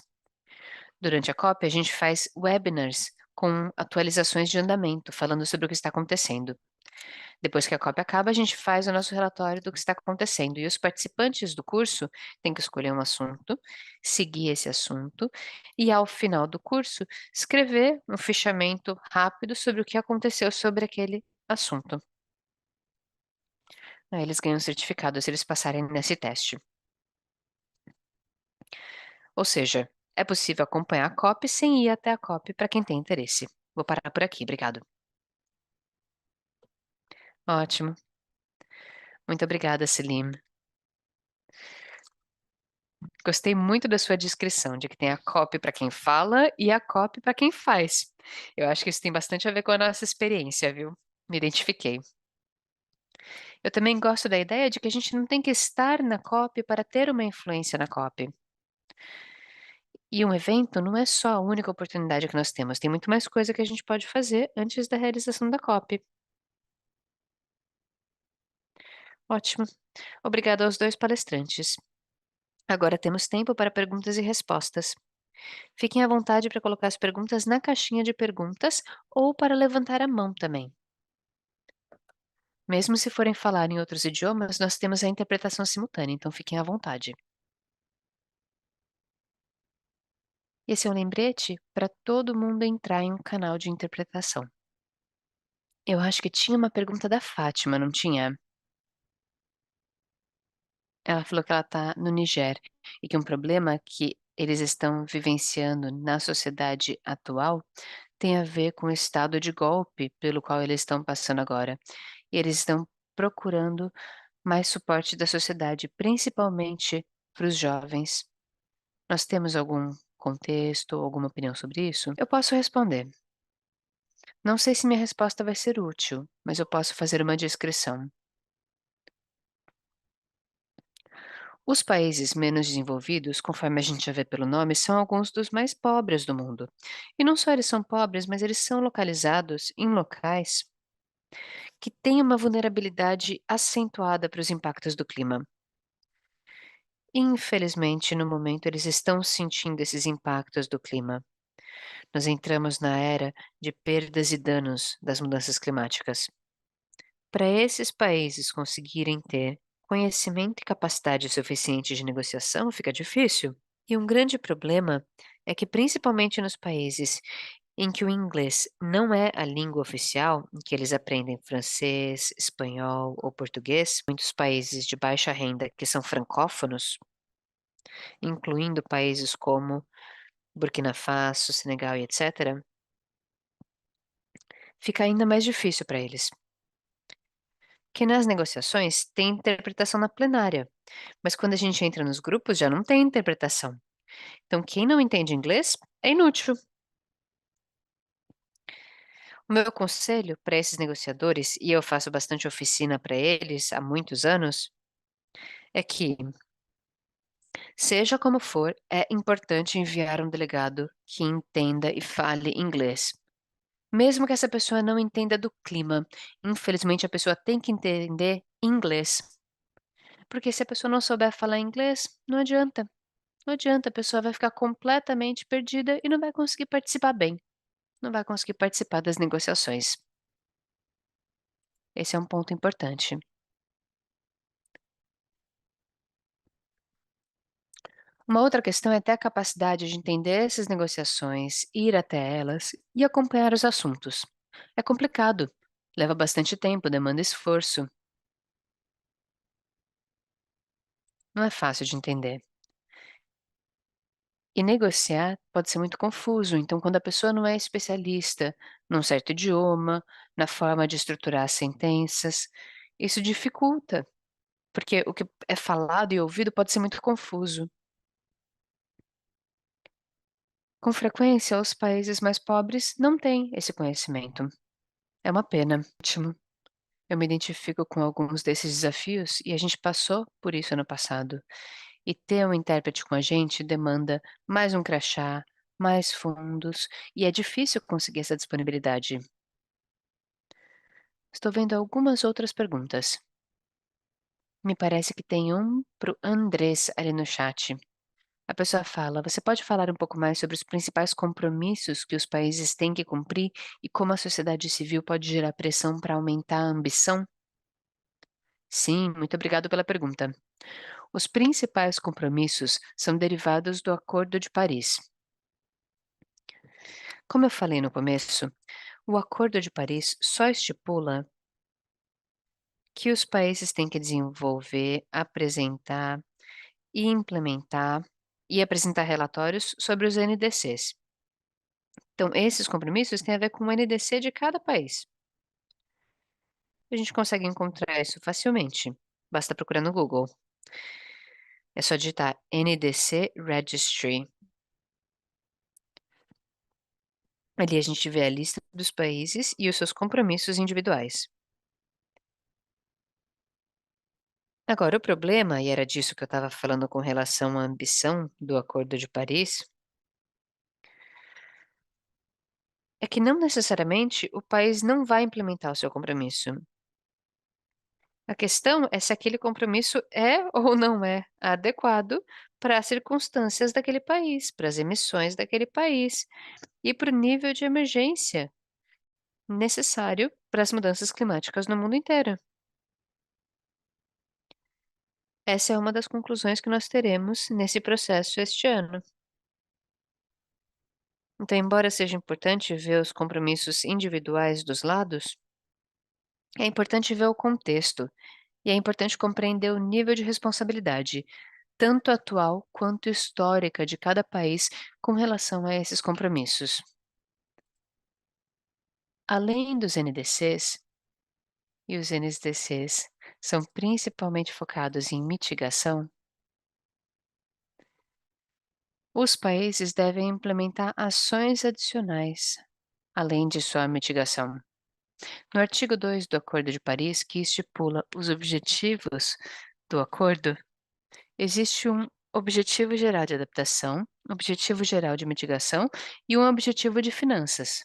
Durante a COP, a gente faz webinars com atualizações de andamento, falando sobre o que está acontecendo. Depois que a COP acaba, a gente faz o nosso relatório do que está acontecendo. E os participantes do curso têm que escolher um assunto, seguir esse assunto, e ao final do curso, escrever um fichamento rápido sobre o que aconteceu sobre aquele assunto. Aí eles ganham um certificado se eles passarem nesse teste. Ou seja, é possível acompanhar a COP sem ir até a COP para quem tem interesse. Vou parar por aqui, obrigado. Ótimo. Muito obrigada, Selim. Gostei muito da sua descrição, de que tem a copy para quem fala e a copy para quem faz. Eu acho que isso tem bastante a ver com a nossa experiência, viu? Me identifiquei. Eu também gosto da ideia de que a gente não tem que estar na copy para ter uma influência na copy. E um evento não é só a única oportunidade que nós temos, tem muito mais coisa que a gente pode fazer antes da realização da copy. Ótimo. Obrigada aos dois palestrantes. Agora temos tempo para perguntas e respostas. Fiquem à vontade para colocar as perguntas na caixinha de perguntas ou para levantar a mão também. Mesmo se forem falar em outros idiomas, nós temos a interpretação simultânea, então fiquem à vontade. Esse é um lembrete para todo mundo entrar em um canal de interpretação. Eu acho que tinha uma pergunta da Fátima, não tinha? Ela falou que ela está no Niger e que um problema que eles estão vivenciando na sociedade atual tem a ver com o estado de golpe pelo qual eles estão passando agora. E eles estão procurando mais suporte da sociedade, principalmente para os jovens. Nós temos algum contexto, alguma opinião sobre isso? Eu posso responder. Não sei se minha resposta vai ser útil, mas eu posso fazer uma descrição. Os países menos desenvolvidos, conforme a gente já vê pelo nome, são alguns dos mais pobres do mundo. E não só eles são pobres, mas eles são localizados em locais que têm uma vulnerabilidade acentuada para os impactos do clima. Infelizmente, no momento, eles estão sentindo esses impactos do clima. Nós entramos na era de perdas e danos das mudanças climáticas. Para esses países conseguirem ter conhecimento e capacidade suficiente de negociação, fica difícil. E um grande problema é que, principalmente nos países em que o inglês não é a língua oficial, em que eles aprendem francês, espanhol ou português, muitos países de baixa renda que são francófonos, incluindo países como Burkina Faso, Senegal e etc., fica ainda mais difícil para eles. Que nas negociações tem interpretação na plenária, mas quando a gente entra nos grupos já não tem interpretação. Então, quem não entende inglês é inútil. O meu conselho para esses negociadores, e eu faço bastante oficina para eles há muitos anos, é que, seja como for, é importante enviar um delegado que entenda e fale inglês. Mesmo que essa pessoa não entenda do clima, infelizmente a pessoa tem que entender inglês. Porque se a pessoa não souber falar inglês, não adianta. Não adianta, a pessoa vai ficar completamente perdida e não vai conseguir participar bem. Não vai conseguir participar das negociações. Esse é um ponto importante. Uma outra questão é ter a capacidade de entender essas negociações, ir até elas e acompanhar os assuntos. É complicado, leva bastante tempo, demanda esforço, não é fácil de entender. E negociar pode ser muito confuso, então, quando a pessoa não é especialista num certo idioma, na forma de estruturar as sentenças, isso dificulta, porque o que é falado e ouvido pode ser muito confuso. Com frequência, os países mais pobres não têm esse conhecimento. É uma pena. Ótimo. Eu me identifico com alguns desses desafios e a gente passou por isso ano passado. E ter um intérprete com a gente demanda mais um crachá, mais fundos, e é difícil conseguir essa disponibilidade. Estou vendo algumas outras perguntas. Me parece que tem um para o Andrés ali no chat. A pessoa fala: Você pode falar um pouco mais sobre os principais compromissos que os países têm que cumprir e como a sociedade civil pode gerar pressão para aumentar a ambição? Sim, muito obrigado pela pergunta. Os principais compromissos são derivados do Acordo de Paris. Como eu falei no começo, o Acordo de Paris só estipula que os países têm que desenvolver, apresentar e implementar e apresentar relatórios sobre os NDCs. Então, esses compromissos têm a ver com o NDC de cada país. A gente consegue encontrar isso facilmente. Basta procurar no Google. É só digitar NDC Registry. Ali a gente vê a lista dos países e os seus compromissos individuais. Agora, o problema, e era disso que eu estava falando com relação à ambição do Acordo de Paris, é que não necessariamente o país não vai implementar o seu compromisso. A questão é se aquele compromisso é ou não é adequado para as circunstâncias daquele país, para as emissões daquele país e para o nível de emergência necessário para as mudanças climáticas no mundo inteiro. Essa é uma das conclusões que nós teremos nesse processo este ano. Então, embora seja importante ver os compromissos individuais dos lados, é importante ver o contexto e é importante compreender o nível de responsabilidade, tanto atual quanto histórica, de cada país com relação a esses compromissos. Além dos NDCs, e os NDCs são principalmente focados em mitigação, os países devem implementar ações adicionais, além de sua mitigação. No artigo 2 do Acordo de Paris, que estipula os objetivos do acordo, existe um objetivo geral de adaptação, objetivo geral de mitigação e um objetivo de finanças.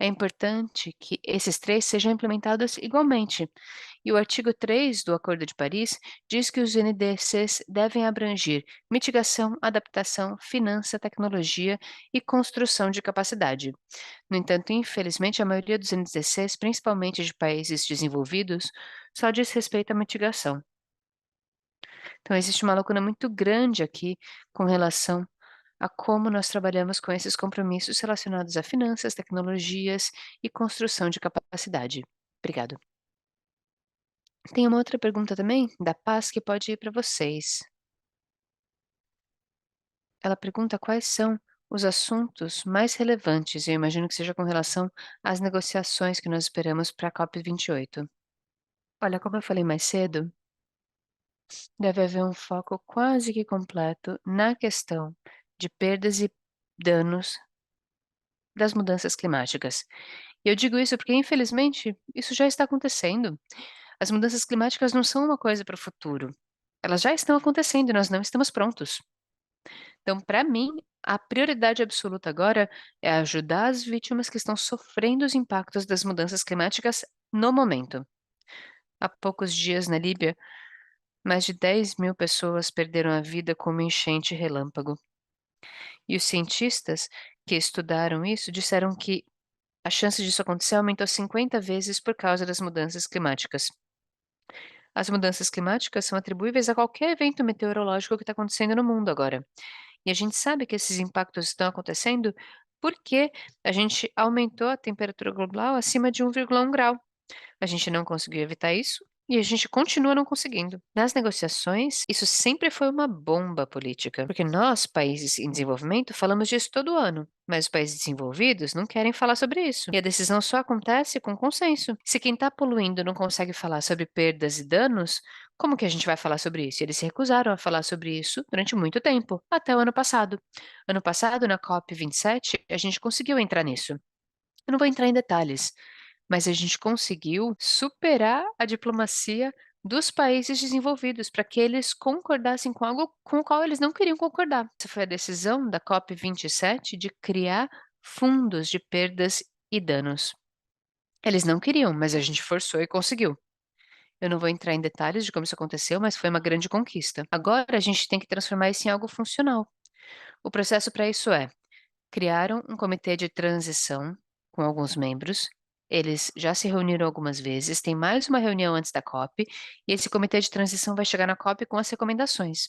É importante que esses três sejam implementados igualmente. E o artigo 3 do Acordo de Paris diz que os NDCs devem abranger mitigação, adaptação, finança, tecnologia e construção de capacidade. No entanto, infelizmente, a maioria dos NDCs, principalmente de países desenvolvidos, só diz respeito à mitigação. Então, existe uma lacuna muito grande aqui com relação a como nós trabalhamos com esses compromissos relacionados a finanças, tecnologias e construção de capacidade. Obrigado. Tem uma outra pergunta também, da Paz, que pode ir para vocês. Ela pergunta quais são os assuntos mais relevantes, e eu imagino que seja com relação às negociações que nós esperamos para a COP28. Olha, como eu falei mais cedo, deve haver um foco quase que completo na questão de perdas e danos das mudanças climáticas. E eu digo isso porque, infelizmente, isso já está acontecendo. As mudanças climáticas não são uma coisa para o futuro. Elas já estão acontecendo e nós não estamos prontos. Então, para mim, a prioridade absoluta agora é ajudar as vítimas que estão sofrendo os impactos das mudanças climáticas no momento. Há poucos dias, na Líbia, mais de 10.000 pessoas perderam a vida com uma enchente relâmpago. E os cientistas que estudaram isso disseram que a chance disso acontecer aumentou 50 vezes por causa das mudanças climáticas. As mudanças climáticas são atribuíveis a qualquer evento meteorológico que está acontecendo no mundo agora. E a gente sabe que esses impactos estão acontecendo porque a gente aumentou a temperatura global acima de 1,1 grau. A gente não conseguiu evitar isso e a gente continua não conseguindo. Nas negociações, isso sempre foi uma bomba política, porque nós, países em desenvolvimento, falamos disso todo ano, mas os países desenvolvidos não querem falar sobre isso. E a decisão só acontece com consenso. Se quem está poluindo não consegue falar sobre perdas e danos, como que a gente vai falar sobre isso? Eles se recusaram a falar sobre isso durante muito tempo, até o ano passado. Ano passado, na COP27, a gente conseguiu entrar nisso. Eu não vou entrar em detalhes, mas a gente conseguiu superar a diplomacia dos países desenvolvidos para que eles concordassem com algo com o qual eles não queriam concordar. Essa foi a decisão da COP27 de criar fundos de perdas e danos. Eles não queriam, mas a gente forçou e conseguiu. Eu não vou entrar em detalhes de como isso aconteceu, mas foi uma grande conquista. Agora a gente tem que transformar isso em algo funcional. O processo para isso é: criaram um comitê de transição com alguns membros. Eles já se reuniram algumas vezes, tem mais uma reunião antes da COP, e esse comitê de transição vai chegar na COP com as recomendações.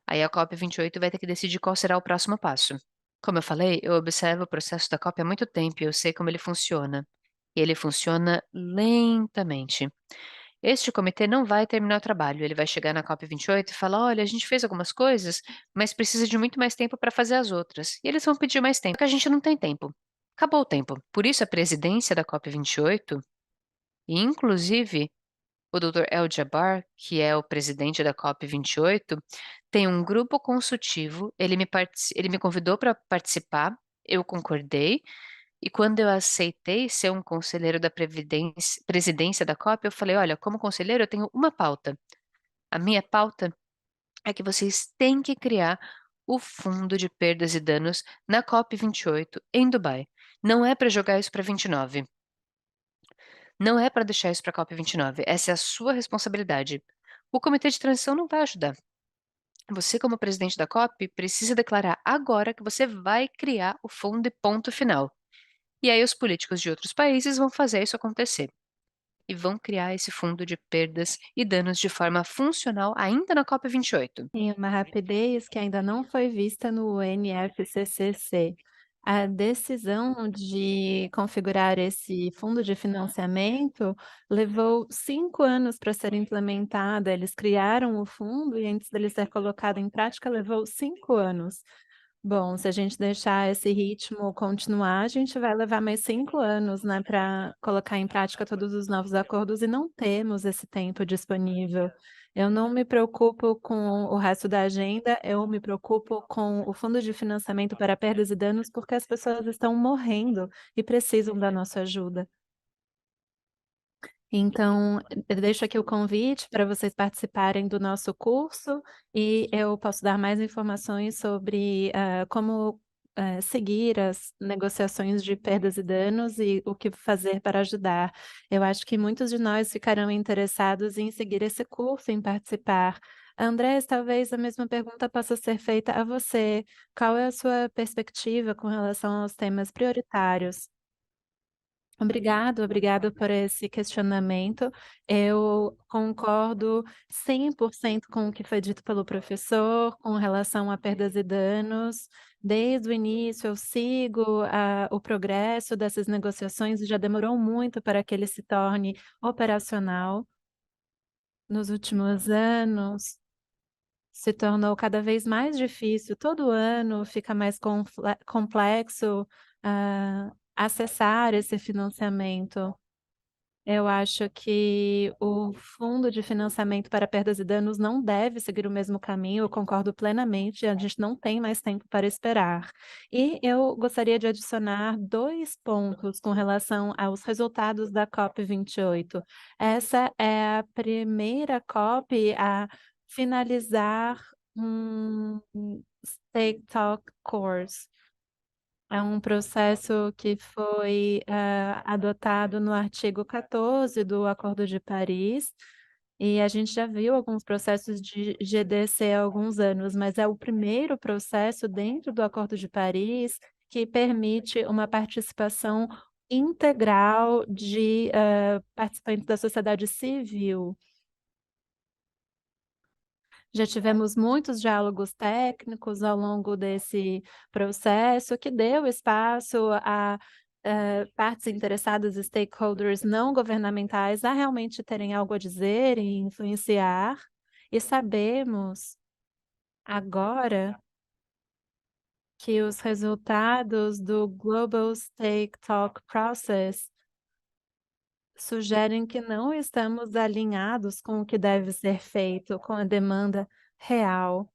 Aí a COP 28 vai ter que decidir qual será o próximo passo. Como eu falei, eu observo o processo da COP há muito tempo e eu sei como ele funciona. E ele funciona lentamente. Este comitê não vai terminar o trabalho, ele vai chegar na COP 28 e falar: olha, a gente fez algumas coisas, mas precisa de muito mais tempo para fazer as outras. E eles vão pedir mais tempo, porque a gente não tem tempo. Acabou o tempo. Por isso, a presidência da COP 28, e inclusive o Dr. El Jabbar, que é o presidente da COP 28, tem um grupo consultivo. Ele me convidou para participar, eu concordei, e quando eu aceitei ser um conselheiro da presidência da COP, eu falei: olha, como conselheiro, eu tenho uma pauta. A minha pauta é que vocês têm que criar o fundo de perdas e danos na COP 28 em Dubai. Não é para jogar isso para 29. Não é para deixar isso para a COP 29. Essa é a sua responsabilidade. O comitê de transição não vai ajudar. Você, como presidente da COP, precisa declarar agora que você vai criar o fundo e ponto final. E aí os políticos de outros países vão fazer isso acontecer e vão criar esse fundo de perdas e danos de forma funcional ainda na COP 28. Em uma rapidez que ainda não foi vista no NFCCC. A decisão de configurar esse fundo de financiamento levou 5 anos para ser implementada. Eles criaram o fundo e antes dele ser colocado em prática levou 5 anos. Bom, se a gente deixar esse ritmo continuar, a gente vai levar mais 5 anos, né, para colocar em prática todos os novos acordos e não temos esse tempo disponível. Eu não me preocupo com o resto da agenda, eu me preocupo com o fundo de financiamento para perdas e danos, porque as pessoas estão morrendo e precisam da nossa ajuda. Então, eu deixo aqui o convite para vocês participarem do nosso curso e eu posso dar mais informações sobre como seguir as negociações de perdas e danos e o que fazer para ajudar. Eu acho que muitos de nós ficarão interessados em seguir esse curso, em participar. Andrés, talvez a mesma pergunta possa ser feita a você. Qual é a sua perspectiva com relação aos temas prioritários? Obrigado por esse questionamento. Eu concordo 100% com o que foi dito pelo professor, com relação a perdas e danos. Desde o início eu sigo o progresso dessas negociações e já demorou muito para que ele se torne operacional. Nos últimos anos, se tornou cada vez mais difícil, todo ano fica mais complexo acessar esse financiamento. Eu acho que o Fundo de Financiamento para Perdas e Danos não deve seguir o mesmo caminho, eu concordo plenamente, a gente não tem mais tempo para esperar. E eu gostaria de adicionar 2 pontos com relação aos resultados da COP28. Essa é a primeira COP a finalizar um Stake Talk Course. É um processo que foi, adotado no artigo 14 do Acordo de Paris, e a gente já viu alguns processos de GDC há alguns anos, mas é o primeiro processo dentro do Acordo de Paris que permite uma participação integral de, participantes da sociedade civil. Já tivemos muitos diálogos técnicos ao longo desse processo, que deu espaço a partes interessadas, stakeholders não governamentais, a realmente terem algo a dizer e influenciar. E sabemos agora que os resultados do Global Stake Talk Process sugerem que não estamos alinhados com o que deve ser feito, com a demanda real.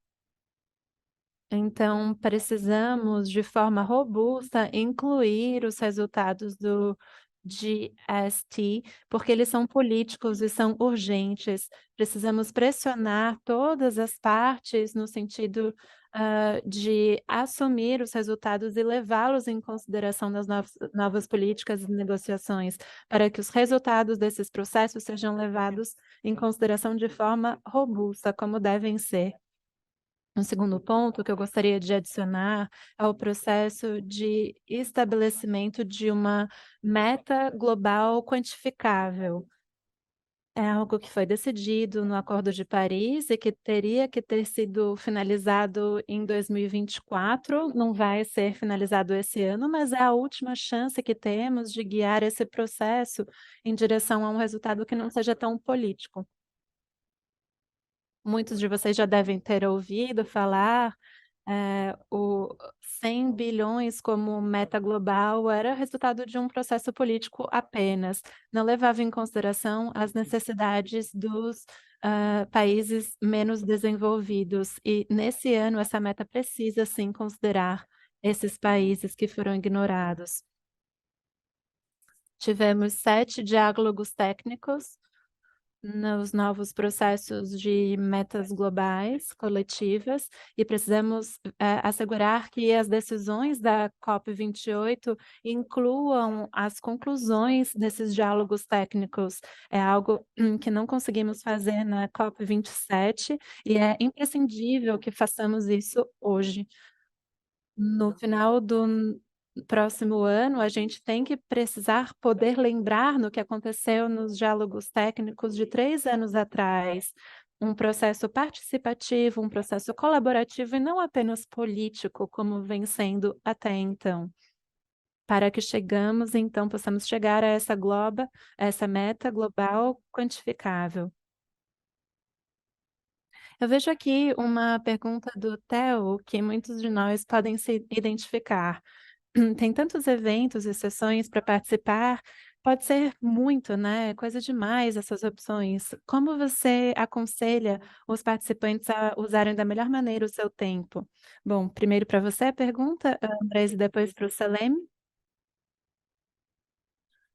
Então, precisamos, de forma robusta, incluir os resultados do GST, porque eles são políticos e são urgentes. Precisamos pressionar todas as partes no sentido, de assumir os resultados e levá-los em consideração nas novas políticas e negociações, para que os resultados desses processos sejam levados em consideração de forma robusta, como devem ser. Um segundo ponto que eu gostaria de adicionar é o processo de estabelecimento de uma meta global quantificável. É algo que foi decidido no Acordo de Paris e que teria que ter sido finalizado em 2024. Não vai ser finalizado esse ano, mas é a última chance que temos de guiar esse processo em direção a um resultado que não seja tão político. Muitos de vocês já devem ter ouvido falar, o 100 bilhões como meta global era resultado de um processo político apenas, não levava em consideração as necessidades dos, países menos desenvolvidos. E nesse ano essa meta precisa sim considerar esses países que foram ignorados. Tivemos 7 diálogos técnicos nos novos processos de metas globais coletivas e precisamos, assegurar que as decisões da COP28 incluam as conclusões desses diálogos técnicos. É algo, que não conseguimos fazer na COP27 e é imprescindível que façamos isso hoje. No final do próximo ano, a gente tem que precisar poder lembrar no que aconteceu nos diálogos técnicos de 3 anos atrás. Um processo participativo, um processo colaborativo e não apenas político, como vem sendo até então. Para que possamos chegar a essa meta global quantificável. Eu vejo aqui uma pergunta do Theo, que muitos de nós podem se identificar. Tem tantos eventos e sessões para participar, pode ser muito, né, coisa demais essas opções. Como você aconselha os participantes a usarem da melhor maneira o seu tempo? Bom, primeiro para você a pergunta, Andrés, e depois para o Salem.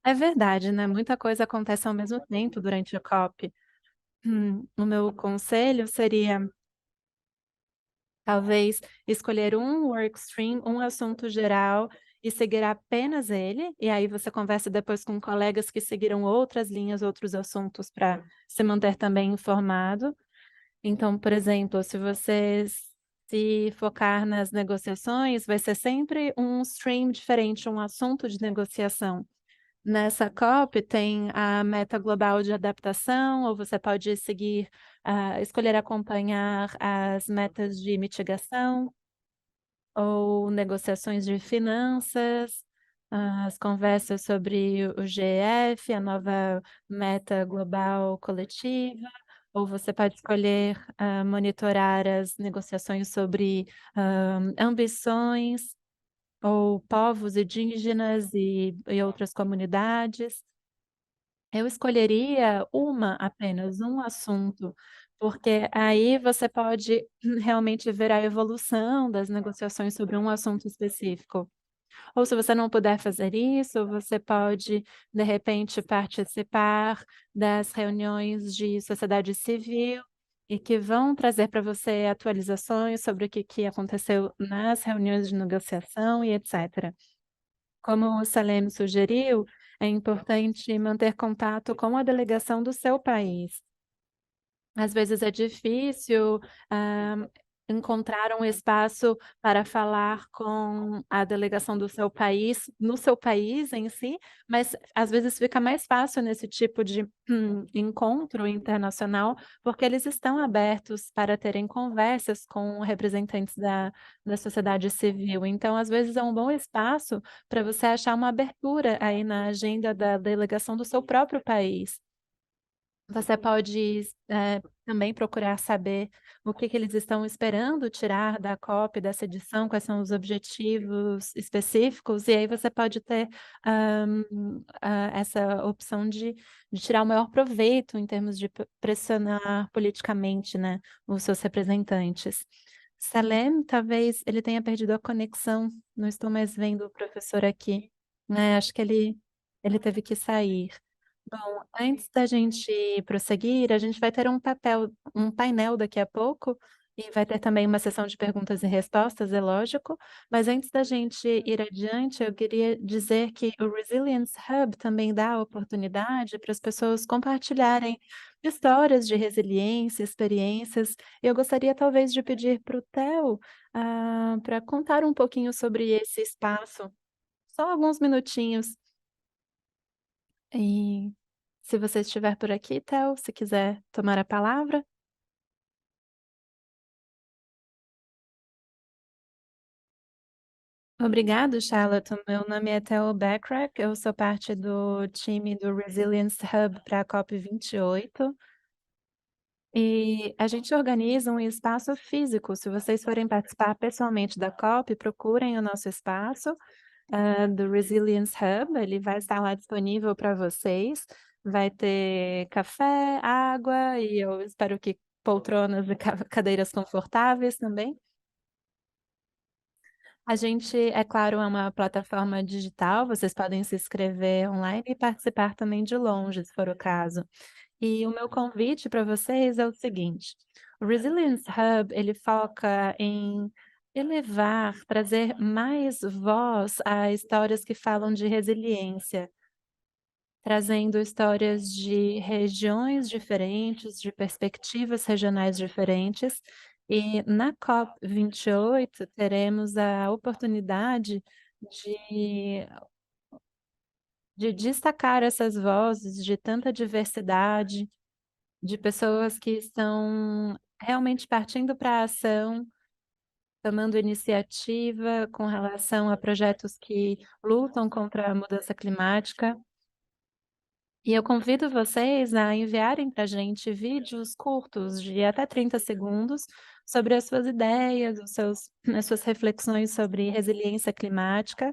É verdade, né, muita coisa acontece ao mesmo tempo durante a COP. O meu conselho seria talvez escolher um workstream, um assunto geral e seguir apenas ele, e aí você conversa depois com colegas que seguiram outras linhas, outros assuntos para se manter também informado. Então, por exemplo, se você se focar nas negociações, vai ser sempre um stream diferente, um assunto de negociação. Nessa COP tem a meta global de adaptação, ou você pode seguir, escolher acompanhar as metas de mitigação, ou negociações de finanças, as conversas sobre o GEF, a nova meta global coletiva, ou você pode escolher, monitorar as negociações sobre, ambições ou povos indígenas e outras comunidades. Eu escolheria apenas um assunto, porque aí você pode realmente ver a evolução das negociações sobre um assunto específico. Ou se você não puder fazer isso, você pode, de repente, participar das reuniões de sociedade civil e que vão trazer para você atualizações sobre o que aconteceu nas reuniões de negociação e etc. Como o Salem sugeriu, é importante manter contato com a delegação do seu país. Às vezes é difícil, hã, encontrar um espaço para falar com a delegação do seu país, no seu país em si, mas às vezes fica mais fácil nesse tipo de encontro internacional, porque eles estão abertos para terem conversas com representantes da sociedade civil. Então, às vezes é um bom espaço para você achar uma abertura aí na agenda da delegação do seu próprio país. Você pode, também procurar saber o que eles estão esperando tirar da COP, dessa edição, quais são os objetivos específicos, e aí você pode ter, essa opção de tirar o maior proveito em termos de pressionar politicamente, né, os seus representantes. Salem, talvez ele tenha perdido a conexão, não estou mais vendo o professor aqui, né, acho que ele teve que sair. Bom, antes da gente prosseguir, a gente vai ter um painel daqui a pouco, e vai ter também uma sessão de perguntas e respostas, é lógico, mas antes da gente ir adiante, eu queria dizer que o Resilience Hub também dá a oportunidade para as pessoas compartilharem histórias de resiliência, experiências. Eu gostaria talvez de pedir para o Theo, para contar um pouquinho sobre esse espaço, só alguns minutinhos. E se você estiver por aqui, Theo, se quiser tomar a palavra. Obrigado, Charlotte. Meu nome é Theo Backrack, eu sou parte do time do Resilience Hub para a COP28. E a gente organiza um espaço físico. Se vocês forem participar pessoalmente da COP, procurem o nosso espaço, do Resilience Hub, ele vai estar lá disponível para vocês. Vai ter café, água e eu espero que poltronas e cadeiras confortáveis também. A gente, é claro, é uma plataforma digital, vocês podem se inscrever online e participar também de longe, se for o caso. E o meu convite para vocês é o seguinte: o Resilience Hub, ele foca em elevar, trazer mais voz a histórias que falam de resiliência, trazendo histórias de regiões diferentes, de perspectivas regionais diferentes. E na COP28 teremos a oportunidade de de destacar essas vozes de tanta diversidade, de pessoas que estão realmente partindo para a ação, tomando iniciativa com relação a projetos que lutam contra a mudança climática. E eu convido vocês a enviarem para a gente vídeos curtos de até 30 segundos sobre as suas ideias, as suas reflexões sobre resiliência climática,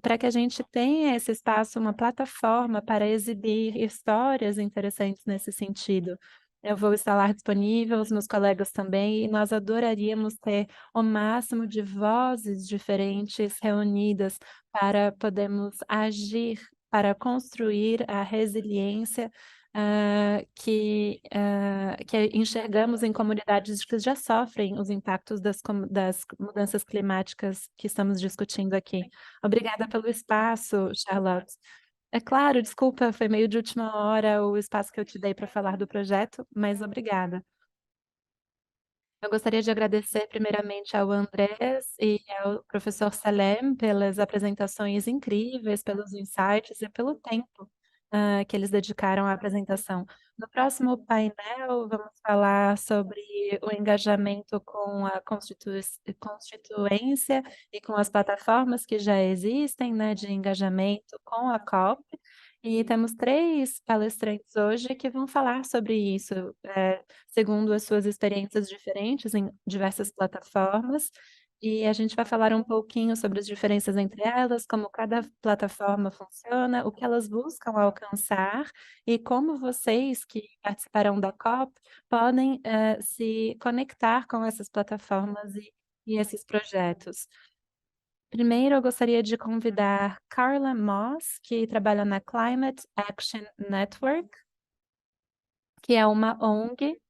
para que a gente tenha esse espaço, uma plataforma para exibir histórias interessantes nesse sentido. Eu vou estar lá disponível, os meus colegas também, e nós adoraríamos ter o máximo de vozes diferentes reunidas para podermos agir, para construir a resiliência, que enxergamos em comunidades que já sofrem os impactos das mudanças climáticas que estamos discutindo aqui. Obrigada pelo espaço, Charlotte. É claro, desculpa, foi meio de última hora o espaço que eu te dei para falar do projeto, mas obrigada. Eu gostaria de agradecer primeiramente ao Andrés e ao professor Salem pelas apresentações incríveis, pelos insights e pelo tempo, que eles dedicaram à apresentação. No próximo painel, vamos falar sobre o engajamento com a constituência e com as plataformas que já existem, né, de engajamento com a COP. E temos 3 palestrantes hoje que vão falar sobre isso, segundo as suas experiências diferentes em diversas plataformas. e a gente vai falar um pouquinho sobre as diferenças entre elas, como cada plataforma funciona, o que elas buscam alcançar e como vocês que participarão da COP podem se conectar com essas plataformas e esses projetos. Primeiro, eu gostaria de convidar Carla Moss, que trabalha na Climate Action Network, que é uma ONG,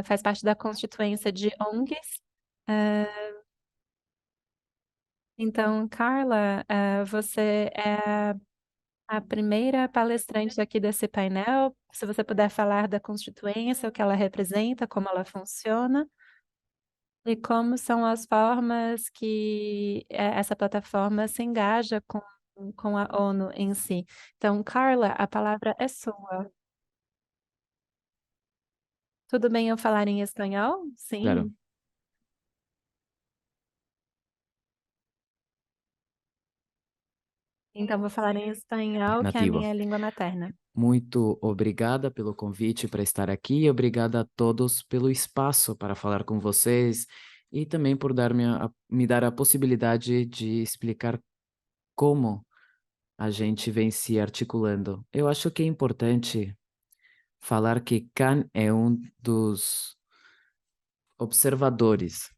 faz parte da constituência de ONGs. Então, Carla, você é a primeira palestrante aqui desse painel. Se você puder falar da constituência, o que ela representa, como ela funciona e como são as formas que essa plataforma se engaja com a ONU em si. Então, Carla, a palavra é sua. Tudo bem eu falar em espanhol? Claro, Sim. Então, vou falar em espanhol, que é a nativo. minha língua materna. Muito obrigada pelo convite para estar aqui e obrigada a todos pelo espaço para falar com vocês e também por me dar a possibilidade de explicar como a gente vem se articulando. Eu acho que é importante falar que Can é um dos observadores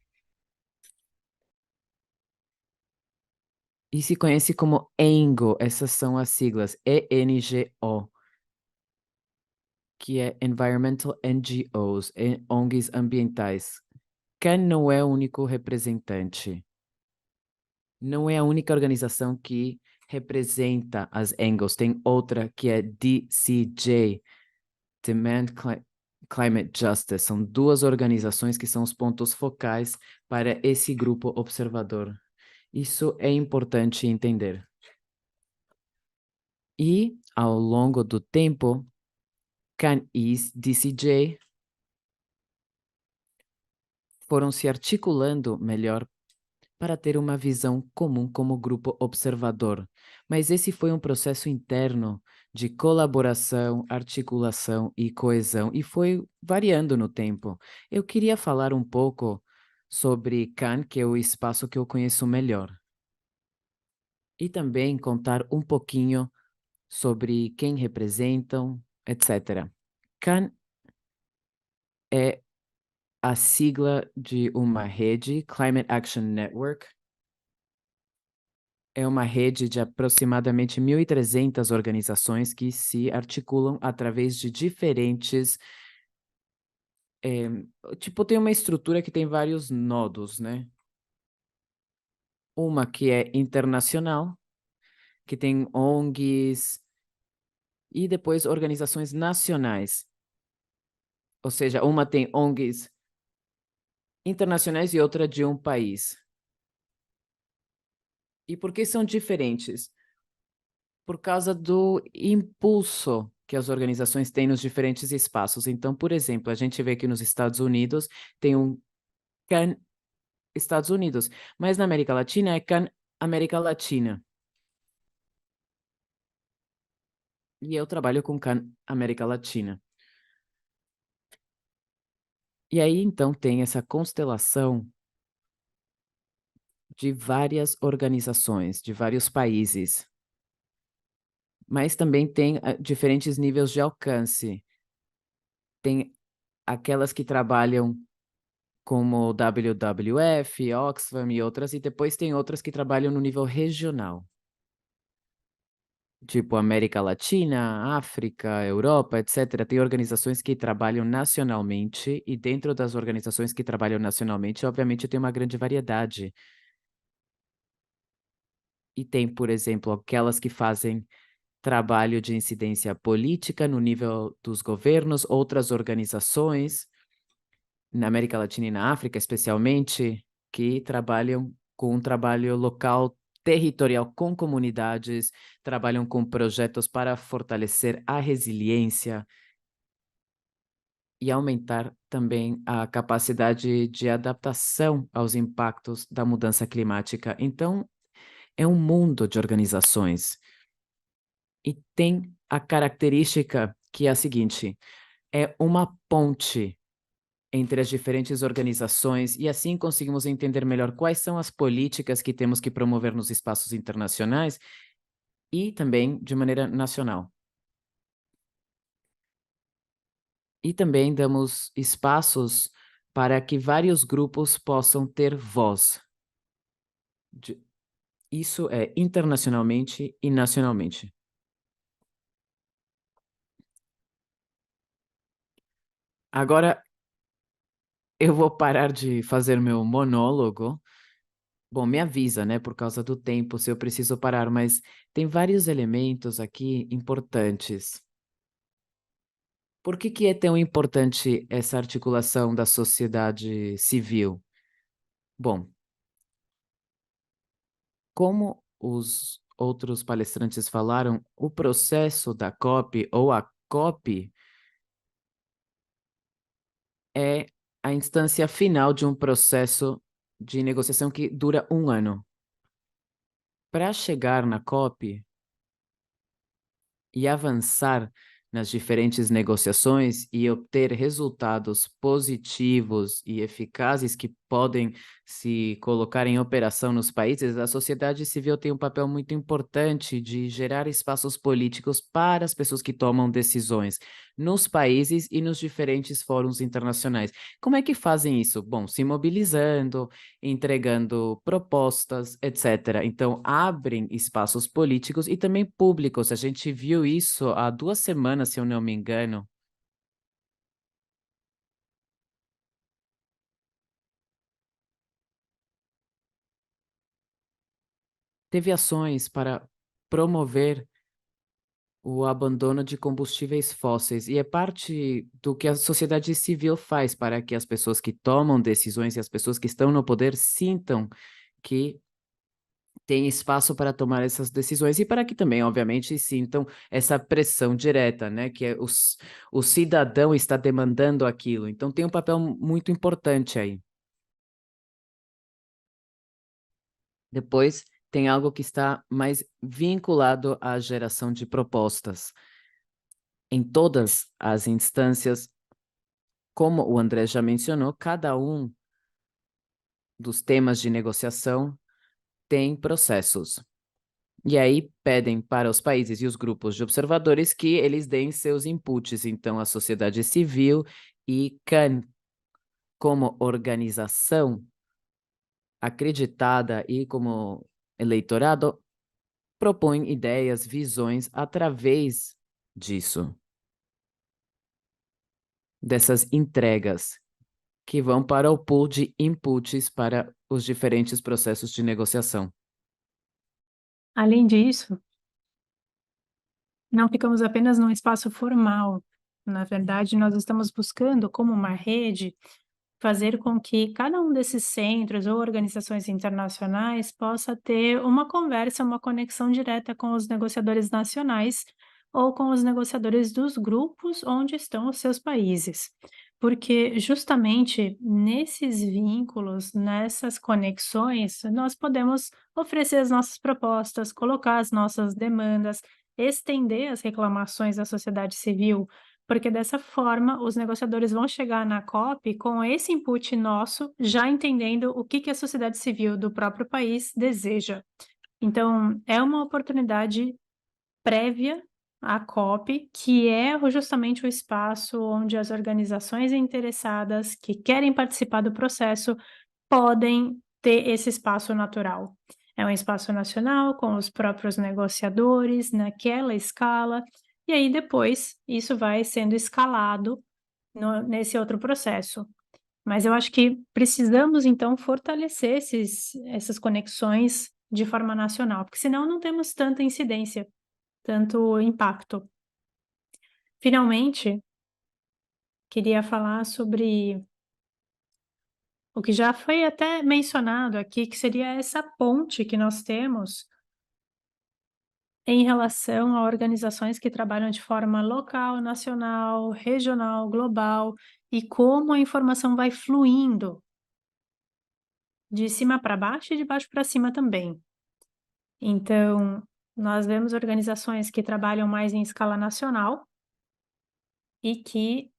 e se conhece como ENGO, essas são as siglas, ENGO, que é Environmental NGOs, ONGs ambientais. Can não é o único representante, não é a única organização que representa as ENGOs, tem outra que é DCJ, Demand Climate Justice, são duas organizações que são os pontos focais para esse grupo observador. Isso é importante entender. E, ao longo do tempo, Can e DCJ foram se articulando melhor para ter uma visão comum como grupo observador. Mas esse foi um processo interno de colaboração, articulação e coesão, e foi variando no tempo. Eu queria falar um pouco sobre Can, que é o espaço que eu conheço melhor, e também contar um pouquinho sobre quem representam, etc. Can é a sigla de uma rede, Climate Action Network. É uma rede de aproximadamente 1.300 organizações que se articulam através de diferentes... tem uma estrutura que tem vários nodos, né? Uma que é internacional, que tem ONGs, e depois organizações nacionais. Ou seja, uma tem ONGs internacionais e outra de um país. E por que são diferentes? Por causa do impulso que as organizações têm nos diferentes espaços. Então, por exemplo, a gente vê que nos Estados Unidos tem um CAN Estados Unidos, mas na América Latina é CAN América Latina. E eu trabalho com CAN América Latina. E aí, então, tem essa constelação de várias organizações, de vários países. Mas também tem diferentes níveis de alcance. Tem aquelas que trabalham como o WWF, Oxfam e outras, e depois tem outras que trabalham no nível regional. Tipo América Latina, África, Europa, etc. Tem organizações que trabalham nacionalmente, e dentro das organizações que trabalham nacionalmente, obviamente tem uma grande variedade. E tem, por exemplo, aquelas que fazem trabalho de incidência política no nível dos governos, outras organizações, na América Latina e na África, especialmente, que trabalham com um trabalho local, territorial, com comunidades, trabalham com projetos para fortalecer a resiliência e aumentar também a capacidade de adaptação aos impactos da mudança climática. Então, é um mundo de organizações. E tem a característica que é a seguinte: é uma ponte entre as diferentes organizações e assim conseguimos entender melhor quais são as políticas que temos que promover nos espaços internacionais e também de maneira nacional. E também damos espaços para que vários grupos possam ter voz. Isso é internacionalmente e nacionalmente. Agora, eu vou parar de fazer meu monólogo. Bom, me avisa, né, por causa do tempo, se eu preciso parar, mas tem vários elementos aqui importantes. Por que é tão importante essa articulação da sociedade civil? Bom, como os outros palestrantes falaram, o processo da COP ou a COP é a instância final de um processo de negociação que dura 1 ano. Para chegar na COP e avançar nas diferentes negociações e obter resultados positivos e eficazes que podem se colocar em operação nos países, a sociedade civil tem um papel muito importante de gerar espaços políticos para as pessoas que tomam decisões nos países e nos diferentes fóruns internacionais. Como é que fazem isso? Bom, se mobilizando, entregando propostas, etc. Então, abrem espaços políticos e também públicos. A gente viu isso há 2 semanas, se eu não me engano. Teve ações para promover o abandono de combustíveis fósseis, e é parte do que a sociedade civil faz para que as pessoas que tomam decisões e as pessoas que estão no poder sintam que tem espaço para tomar essas decisões e para que também, obviamente, sintam essa pressão direta, né? Que é o cidadão está demandando aquilo. Então, tem um papel muito importante aí. Depois, tem algo que está mais vinculado à geração de propostas. Em todas as instâncias, como o André já mencionou, cada um dos temas de negociação tem processos. E aí pedem para os países e os grupos de observadores que eles deem seus inputs. Então, a sociedade civil e CAN, como organização acreditada e como eleitorado, propõe ideias, visões através disso, dessas entregas que vão para o pool de inputs para os diferentes processos de negociação. Além disso, não ficamos apenas num espaço formal. Na verdade, nós estamos buscando, como uma rede, fazer com que cada um desses centros ou organizações internacionais possa ter uma conversa, uma conexão direta com os negociadores nacionais ou com os negociadores dos grupos onde estão os seus países. Porque justamente nesses vínculos, nessas conexões, nós podemos oferecer as nossas propostas, colocar as nossas demandas, estender as reclamações da sociedade civil, porque dessa forma os negociadores vão chegar na COP com esse input nosso, já entendendo o que a sociedade civil do próprio país deseja. Então, é uma oportunidade prévia à COP, que é justamente o espaço onde as organizações interessadas que querem participar do processo podem ter esse espaço natural. É um espaço nacional, com os próprios negociadores, naquela escala, e aí depois isso vai sendo escalado nesse outro processo. Mas eu acho que precisamos, então, fortalecer essas conexões de forma nacional, porque senão não temos tanta incidência, tanto impacto. Finalmente, queria falar sobre o que já foi até mencionado aqui, que seria essa ponte que nós temos em relação a organizações que trabalham de forma local, nacional, regional, global, e como a informação vai fluindo de cima para baixo e de baixo para cima também. Então, nós vemos organizações que trabalham mais em escala nacional e que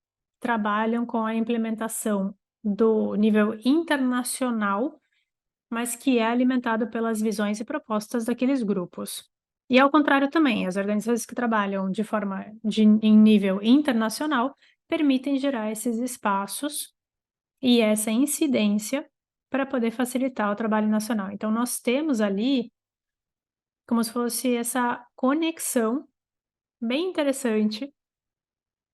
trabalham com a implementação do nível internacional, mas que é alimentado pelas visões e propostas daqueles grupos. E ao contrário também, as organizações que trabalham em nível internacional permitem gerar esses espaços e essa incidência para poder facilitar o trabalho nacional. Então nós temos ali como se fosse essa conexão bem interessante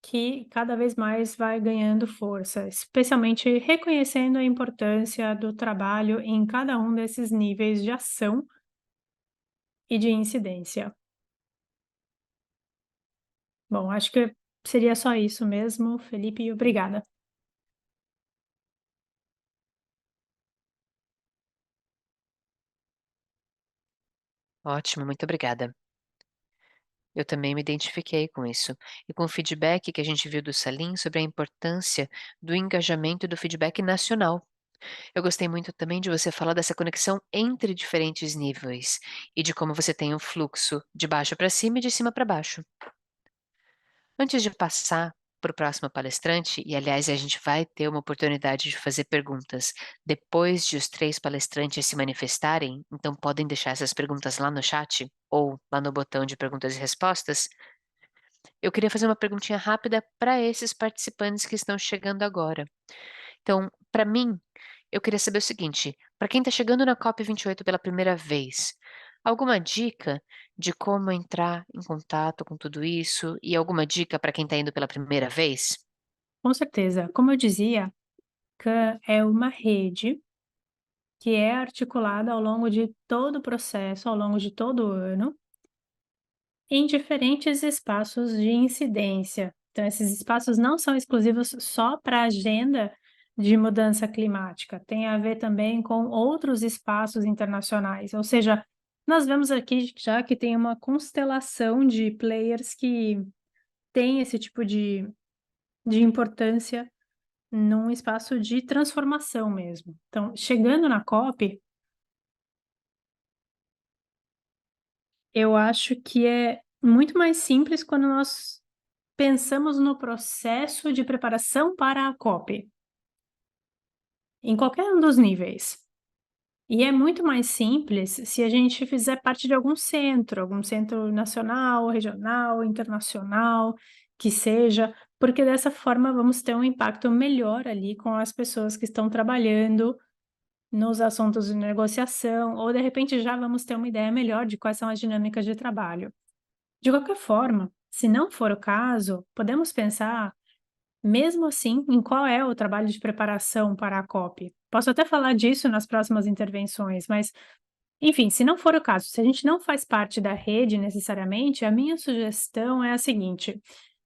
que cada vez mais vai ganhando força, especialmente reconhecendo a importância do trabalho em cada um desses níveis de ação e de incidência. Bom, acho que seria só isso mesmo, Felipe, obrigada. Ótimo, muito obrigada. Eu também me identifiquei com isso e com o feedback que a gente viu do Salim sobre a importância do engajamento e do feedback nacional. Eu gostei muito também de você falar dessa conexão entre diferentes níveis e de como você tem um fluxo de baixo para cima e de cima para baixo. Antes de passar para o próximo palestrante, e aliás a gente vai ter uma oportunidade de fazer perguntas depois de os 3 palestrantes se manifestarem, então podem deixar essas perguntas lá no chat ou lá no botão de perguntas e respostas. Eu queria fazer uma perguntinha rápida para esses participantes que estão chegando agora. Então, para mim, eu queria saber o seguinte: para quem está chegando na COP28 pela primeira vez, alguma dica de como entrar em contato com tudo isso e alguma dica para quem está indo pela primeira vez? Com certeza, como eu dizia, CAN é uma rede que é articulada ao longo de todo o processo, ao longo de todo o ano, em diferentes espaços de incidência. Então, esses espaços não são exclusivos só para a agenda de mudança climática, tem a ver também com outros espaços internacionais. Ou seja, nós vemos aqui já que tem uma constelação de players que tem esse tipo de importância num espaço de transformação mesmo. Então, chegando na COP, eu acho que é muito mais simples quando nós pensamos no processo de preparação para a COP, em qualquer um dos níveis. E é muito mais simples se a gente fizer parte de algum centro nacional, regional, internacional, que seja, porque dessa forma vamos ter um impacto melhor ali com as pessoas que estão trabalhando nos assuntos de negociação, ou de repente já vamos ter uma ideia melhor de quais são as dinâmicas de trabalho. De qualquer forma, se não for o caso, podemos pensar, mesmo assim, em qual é o trabalho de preparação para a COP. Posso até falar disso nas próximas intervenções, mas, enfim, se não for o caso, se a gente não faz parte da rede necessariamente, a minha sugestão é a seguinte: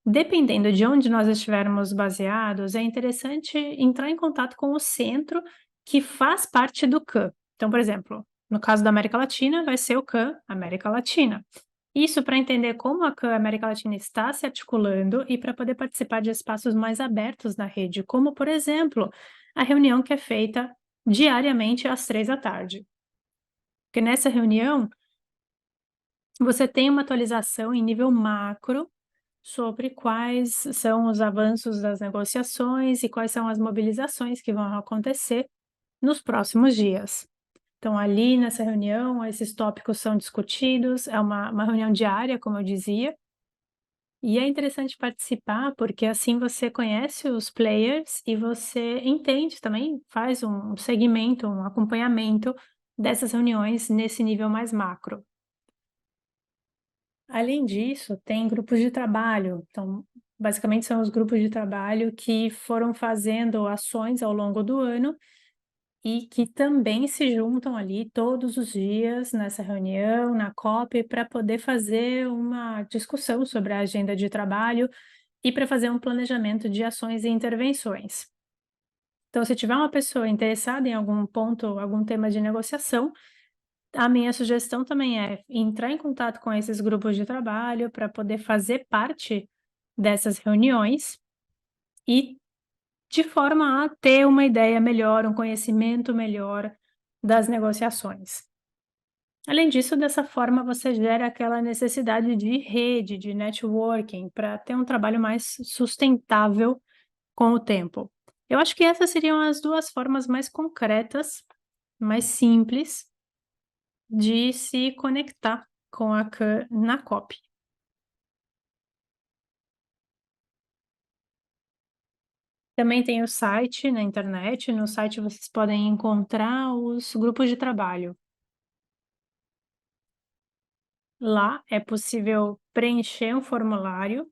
dependendo de onde nós estivermos baseados, é interessante entrar em contato com o centro que faz parte do CAN. Então, por exemplo, no caso da América Latina, vai ser o CAN América Latina. Isso para entender como a CAN América Latina está se articulando e para poder participar de espaços mais abertos na rede, como, por exemplo, a reunião que é feita diariamente às 15h. Porque nessa reunião, você tem uma atualização em nível macro sobre quais são os avanços das negociações e quais são as mobilizações que vão acontecer nos próximos dias. Então, ali nessa reunião, esses tópicos são discutidos, é uma reunião diária, como eu dizia, e é interessante participar, porque assim você conhece os players e você entende também, faz um segmento, um acompanhamento dessas reuniões nesse nível mais macro. Além disso, tem grupos de trabalho. Então, basicamente são os grupos de trabalho que foram fazendo ações ao longo do ano e que também se juntam ali todos os dias nessa reunião, na COP, para poder fazer uma discussão sobre a agenda de trabalho e para fazer um planejamento de ações e intervenções. Então, se tiver uma pessoa interessada em algum ponto, algum tema de negociação, a minha sugestão também é entrar em contato com esses grupos de trabalho para poder fazer parte dessas reuniões e de forma a ter uma ideia melhor, um conhecimento melhor das negociações. Além disso, dessa forma você gera aquela necessidade de rede, de networking, para ter um trabalho mais sustentável com o tempo? Eu acho que essas seriam as 2 formas mais concretas, mais simples de se conectar com a CAN na COP. Também tem o site na internet, no site vocês podem encontrar os grupos de trabalho. Lá é possível preencher um formulário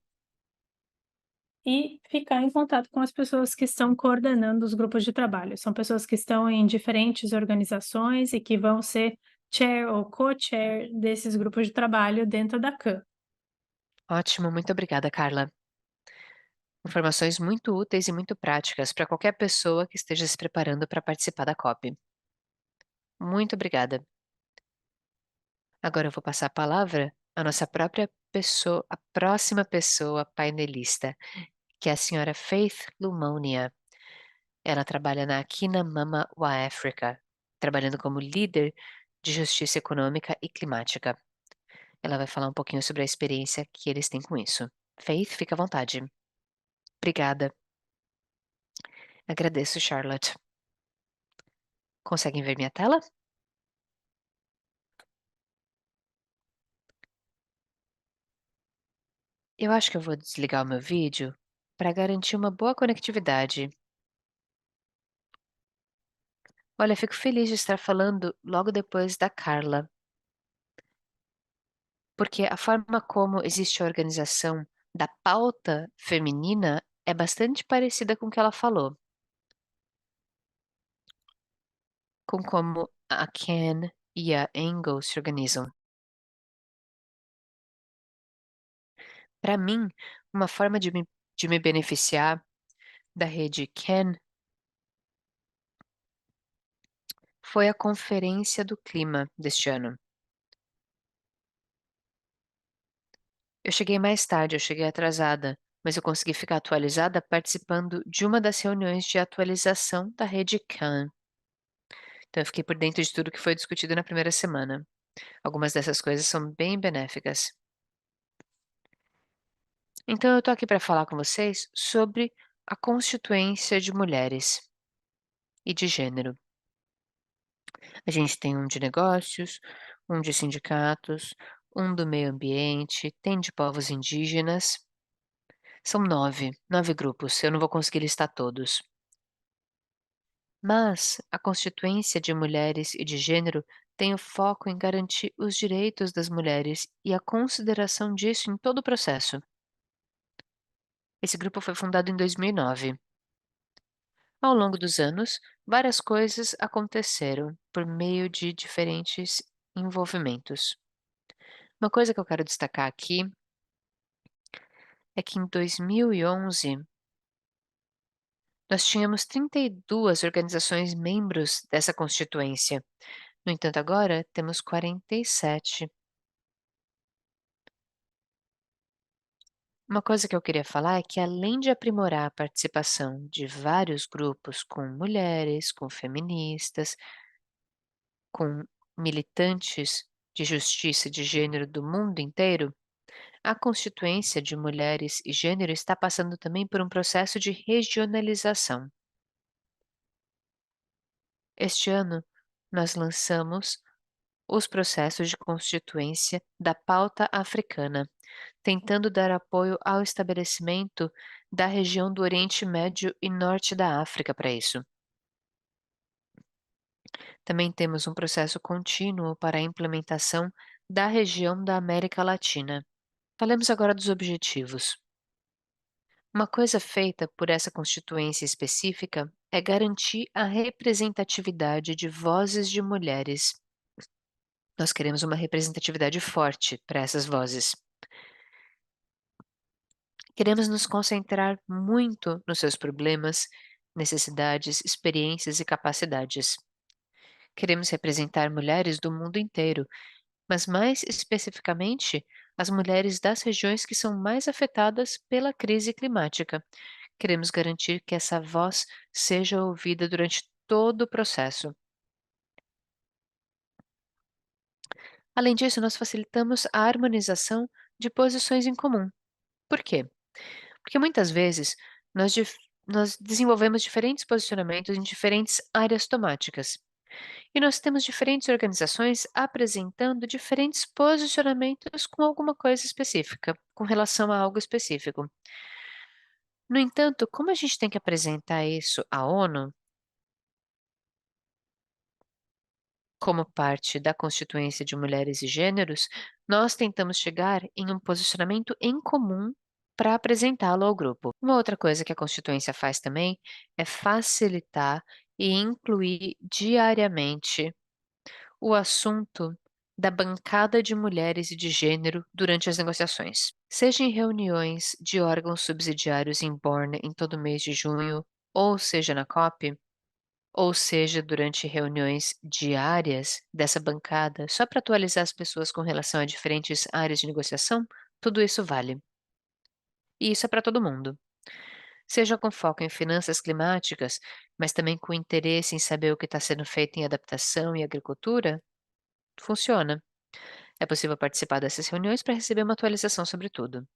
e ficar em contato com as pessoas que estão coordenando os grupos de trabalho. São pessoas que estão em diferentes organizações e que vão ser chair ou co-chair desses grupos de trabalho dentro da CAN. Ótimo, muito obrigada, Carla. Informações muito úteis e muito práticas para qualquer pessoa que esteja se preparando para participar da COP. Muito obrigada. Agora eu vou passar a palavra à nossa própria pessoa, a próxima pessoa painelista, que é a senhora Faith Lumonia. Ela trabalha na Kina Mama wa Africa, trabalhando como líder de justiça econômica e climática. Ela vai falar um pouquinho sobre a experiência que eles têm com isso. Faith, fica à vontade. Obrigada. Agradeço, Charlotte. Conseguem ver minha tela? Eu acho que eu vou desligar o meu vídeo para garantir uma boa conectividade. Olha, fico feliz de estar falando logo depois da Carla, porque a forma como existe a organização da pauta feminina é bastante parecida com o que ela falou, com como a Ken e a Engel se organizam. Para mim, uma forma de me beneficiar da rede Ken foi a Conferência do Clima deste ano. Eu cheguei mais tarde, eu cheguei atrasada, mas eu consegui ficar atualizada participando de uma das reuniões de atualização da rede CAN. Então eu fiquei por dentro de tudo que foi discutido na primeira semana. Algumas dessas coisas são bem benéficas. Então eu tô aqui para falar com vocês sobre a constituência de mulheres e de gênero. A gente tem um de negócios, um de sindicatos, um do meio ambiente, tem de povos indígenas. São 9 grupos, eu não vou conseguir listar todos. Mas a Constituinte de Mulheres e de Gênero tem o foco em garantir os direitos das mulheres e a consideração disso em todo o processo. Esse grupo foi fundado em 2009. Ao longo dos anos, várias coisas aconteceram por meio de diferentes envolvimentos. Uma coisa que eu quero destacar aqui é que em 2011 nós tínhamos 32 organizações membros dessa constituinte. No entanto, agora temos 47. Uma coisa que eu queria falar é que, além de aprimorar a participação de vários grupos com mulheres, com feministas, com militantes de justiça de gênero do mundo inteiro, a Constituinte de Mulheres e Gênero está passando também por um processo de regionalização. Este ano, nós lançamos os processos de constituência da pauta africana, tentando dar apoio ao estabelecimento da região do Oriente Médio e Norte da África para isso. Também temos um processo contínuo para a implementação da região da América Latina. Falemos agora dos objetivos. Uma coisa feita por essa constituência específica é garantir a representatividade de vozes de mulheres. Nós queremos uma representatividade forte para essas vozes. Queremos nos concentrar muito nos seus problemas, necessidades, experiências e capacidades. Queremos representar mulheres do mundo inteiro, mas mais especificamente as mulheres das regiões que são mais afetadas pela crise climática. Queremos garantir que essa voz seja ouvida durante todo o processo. Além disso, nós facilitamos a harmonização de posições em comum. Por quê? Porque muitas vezes nós, nós desenvolvemos diferentes posicionamentos em diferentes áreas temáticas. E nós temos diferentes organizações apresentando diferentes posicionamentos com alguma coisa específica, com relação a algo específico. No entanto, como a gente tem que apresentar isso à ONU, como parte da Constituinte de Mulheres e Gêneros, nós tentamos chegar em um posicionamento em comum para apresentá-lo ao grupo. Uma outra coisa que a Constituinte faz também é facilitar e incluir diariamente o assunto da bancada de mulheres e de gênero durante as negociações, seja em reuniões de órgãos subsidiários em Bonn em todo mês de junho, ou seja na COP, ou seja durante reuniões diárias dessa bancada, só para atualizar as pessoas com relação a diferentes áreas de negociação, tudo isso vale. E isso é para todo mundo. Seja com foco em finanças climáticas, mas também com interesse em saber o que está sendo feito em adaptação e agricultura, funciona. É possível participar dessas reuniões para receber uma atualização sobre tudo.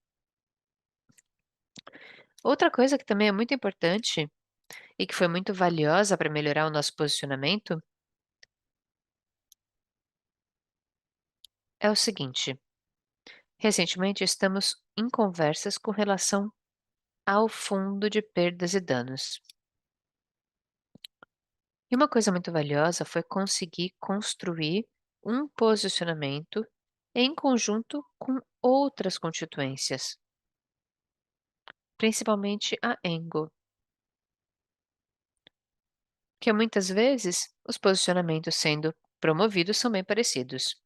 Outra coisa que também é muito importante e que foi muito valiosa para melhorar o nosso posicionamento é o seguinte: recentemente estamos em conversas com relação ao fundo de perdas e danos. E uma coisa muito valiosa foi conseguir construir um posicionamento em conjunto com outras constituências, principalmente a ENGO. Que muitas vezes os posicionamentos sendo promovidos são bem parecidos.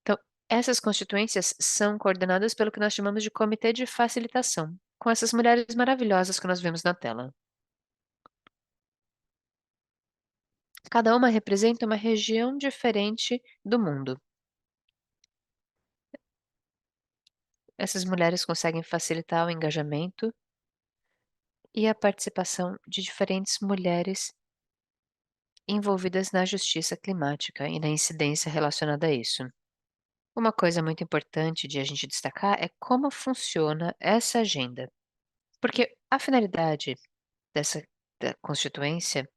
Então, essas constituências são coordenadas pelo que nós chamamos de comitê de facilitação, com essas mulheres maravilhosas que nós vemos na tela. Cada uma representa uma região diferente do mundo. Essas mulheres conseguem facilitar o engajamento e a participação de diferentes mulheres envolvidas na justiça climática e na incidência relacionada a isso. Uma coisa muito importante de a gente destacar é como funciona essa agenda, porque a finalidade dessa da constituência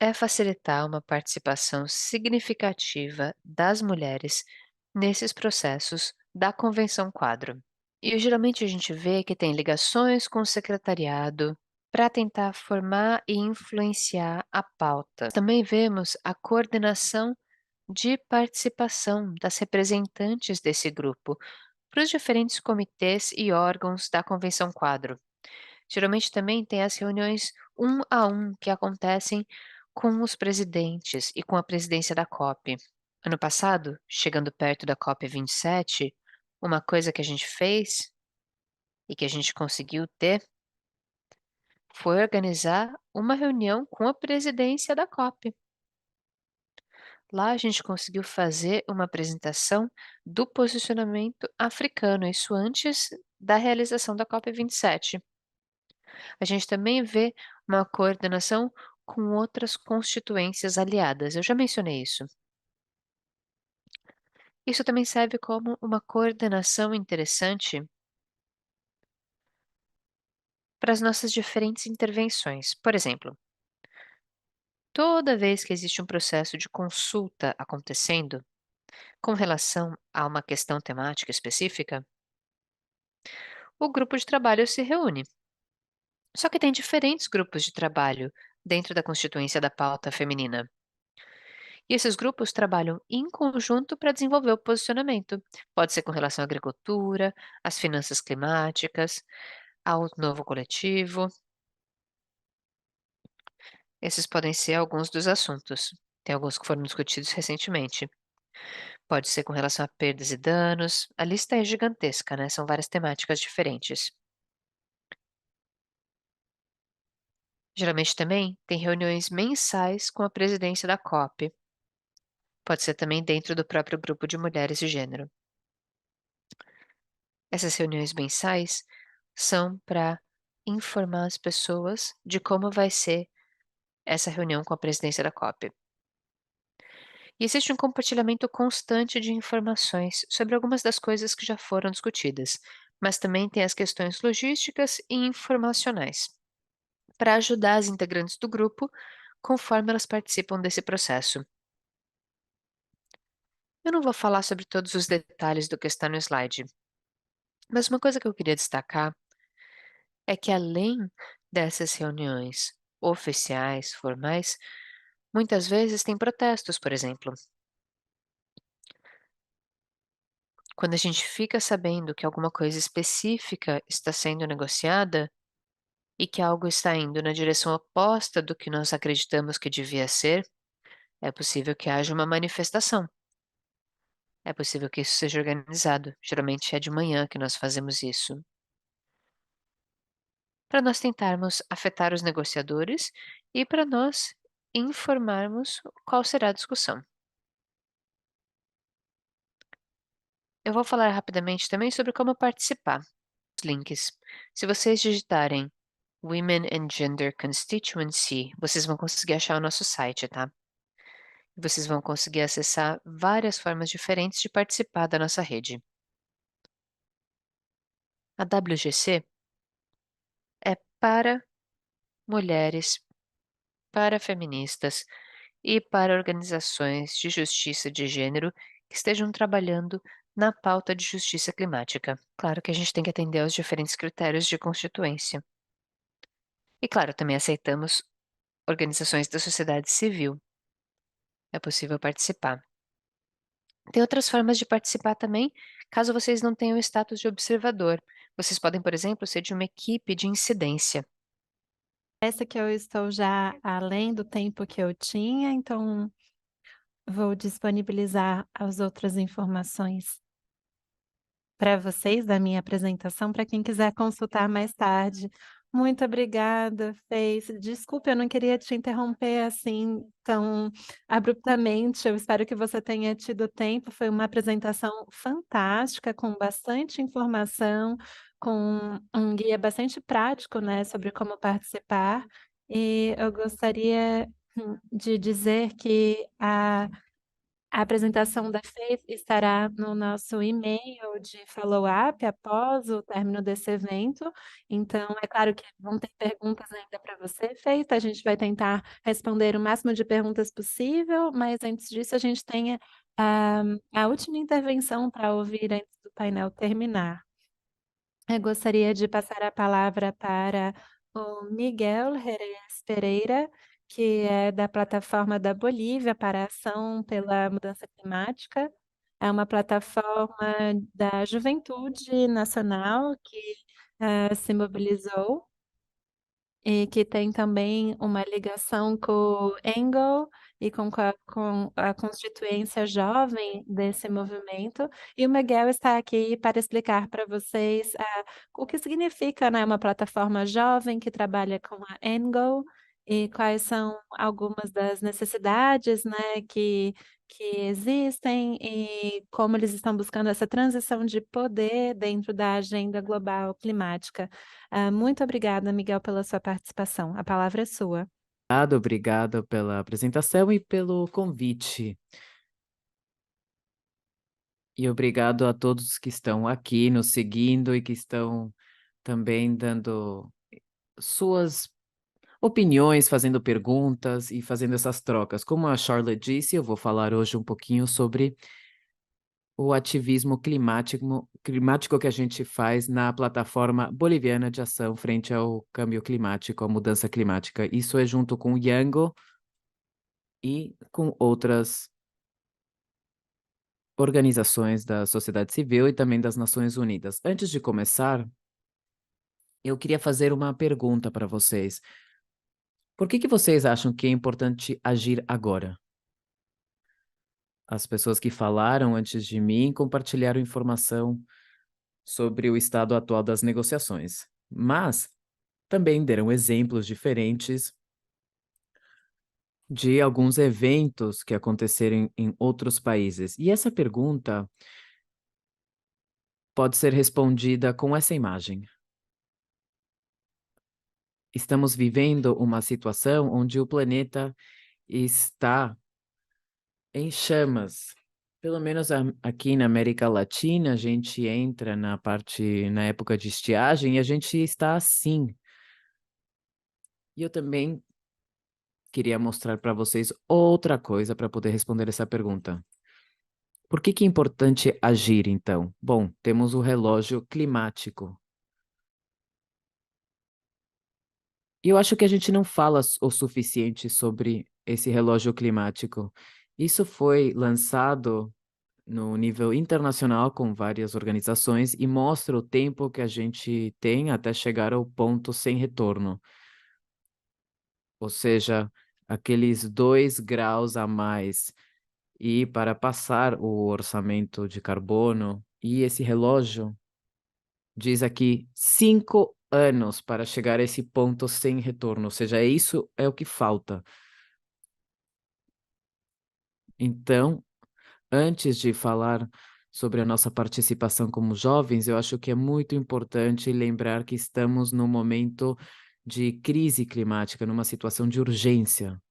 é facilitar uma participação significativa das mulheres nesses processos da Convenção Quadro. E geralmente a gente vê que tem ligações com o secretariado para tentar formar e influenciar a pauta. Também vemos a coordenação de participação das representantes desse grupo para os diferentes comitês e órgãos da Convenção Quadro. Geralmente também tem as reuniões um a um que acontecem com os presidentes e com a presidência da COP. Ano passado, chegando perto da COP 27, uma coisa que a gente fez e que a gente conseguiu ter foi organizar uma reunião com a presidência da COP. Lá a gente conseguiu fazer uma apresentação do posicionamento africano, isso antes da realização da COP 27. A gente também vê uma coordenação com outras constituências aliadas, eu já mencionei isso. Isso também serve como uma coordenação interessante para as nossas diferentes intervenções. Por exemplo, toda vez que existe um processo de consulta acontecendo com relação a uma questão temática específica, o grupo de trabalho se reúne. Só que tem diferentes grupos de trabalho dentro da constituência da pauta feminina. E esses grupos trabalham em conjunto para desenvolver o posicionamento. Pode ser com relação à agricultura, às finanças climáticas, ao novo coletivo. Esses podem ser alguns dos assuntos. Tem alguns que foram discutidos recentemente. Pode ser com relação a perdas e danos. A lista é gigantesca, né? São várias temáticas diferentes. Geralmente também tem reuniões mensais com a presidência da COP. Pode ser também dentro do próprio grupo de mulheres e gênero. Essas reuniões mensais são para informar as pessoas de como vai ser essa reunião com a presidência da COP. E existe um compartilhamento constante de informações sobre algumas das coisas que já foram discutidas, mas também tem as questões logísticas e informacionais, para ajudar as integrantes do grupo conforme elas participam desse processo. Eu não vou falar sobre todos os detalhes do que está no slide, mas uma coisa que eu queria destacar é que além dessas reuniões oficiais, formais, muitas vezes tem protestos, por exemplo. Quando a gente fica sabendo que alguma coisa específica está sendo negociada e que algo está indo na direção oposta do que nós acreditamos que devia ser, é possível que haja uma manifestação. É possível que isso seja organizado. Geralmente é de manhã que nós fazemos isso, para nós tentarmos afetar os negociadores e para nós informarmos qual será a discussão. Eu vou falar rapidamente também sobre como participar. Os links. Se vocês digitarem Women and Gender Constituency, vocês vão conseguir achar o nosso site, tá? E vocês vão conseguir acessar várias formas diferentes de participar da nossa rede. A WGC é para mulheres, para feministas e para organizações de justiça de gênero que estejam trabalhando na pauta de justiça climática. Claro que a gente tem que atender aos diferentes critérios de constituência. E claro, também aceitamos organizações da sociedade civil. É possível participar. Tem outras formas de participar também, caso vocês não tenham status de observador. Vocês podem, por exemplo, ser de uma equipe de incidência. Essa que eu estou já além do tempo que eu tinha, então vou disponibilizar as outras informações para vocês da minha apresentação, para quem quiser consultar mais tarde. Muito obrigada, Face. Desculpe, eu não queria te interromper assim tão abruptamente. Eu espero que você tenha tido tempo. Foi uma apresentação fantástica, com bastante informação, com um guia bastante prático, né, sobre como participar. E eu gostaria, de dizer que a apresentação da Faith estará no nosso e-mail de follow-up após o término desse evento. Então, é claro que vão ter perguntas ainda para você, Faith. A gente vai tentar responder o máximo de perguntas possível, mas antes disso, a gente tem a última intervenção para ouvir antes do painel terminar. Eu gostaria de passar a palavra para o Miguel Jerez Pereira, que é da plataforma da Bolívia para a Ação pela Mudança Climática. É uma plataforma da juventude nacional que se mobilizou e que tem também uma ligação com o Engel e com a constituência jovem desse movimento. E o Miguel está aqui para explicar para vocês o que significa, né, uma plataforma jovem que trabalha com a Engel e quais são algumas das necessidades, né, que existem e como eles estão buscando essa transição de poder dentro da agenda global climática. Muito obrigada, Miguel, pela sua participação. A palavra é sua. Obrigado pela apresentação e pelo convite. E obrigado a todos que estão aqui nos seguindo e que estão também dando suas opiniões, fazendo perguntas e fazendo essas trocas. Como a Charlotte disse, eu vou falar hoje um pouquinho sobre o ativismo climático que a gente faz na plataforma boliviana de ação frente ao câmbio climático, à mudança climática. Isso é junto com o Yango e com outras organizações da sociedade civil e também das Nações Unidas. Antes de começar, eu queria fazer uma pergunta para vocês. Por que vocês acham que é importante agir agora? As pessoas que falaram antes de mim compartilharam informação sobre o estado atual das negociações, mas também deram exemplos diferentes de alguns eventos que aconteceram em outros países. E essa pergunta pode ser respondida com essa imagem. Estamos vivendo uma situação onde o planeta está em chamas Pelo menos aqui na América Latina, a gente entra na época de estiagem e a gente está assim. E eu também queria mostrar para vocês outra coisa para poder responder essa pergunta. Por que que é importante agir, então? Bom, temos o relógio climático. E eu acho que a gente não fala o suficiente sobre esse relógio climático. Isso foi lançado no nível internacional com várias organizações e mostra o tempo que a gente tem até chegar ao ponto sem retorno. Ou seja, aqueles 2 graus a mais. E para passar o orçamento de carbono, e esse relógio diz aqui 5 anos para chegar a esse ponto sem retorno, ou seja, isso é o que falta. Então, antes de falar sobre a nossa participação como jovens, eu acho que é muito importante lembrar que estamos num momento de crise climática, numa situação de urgência.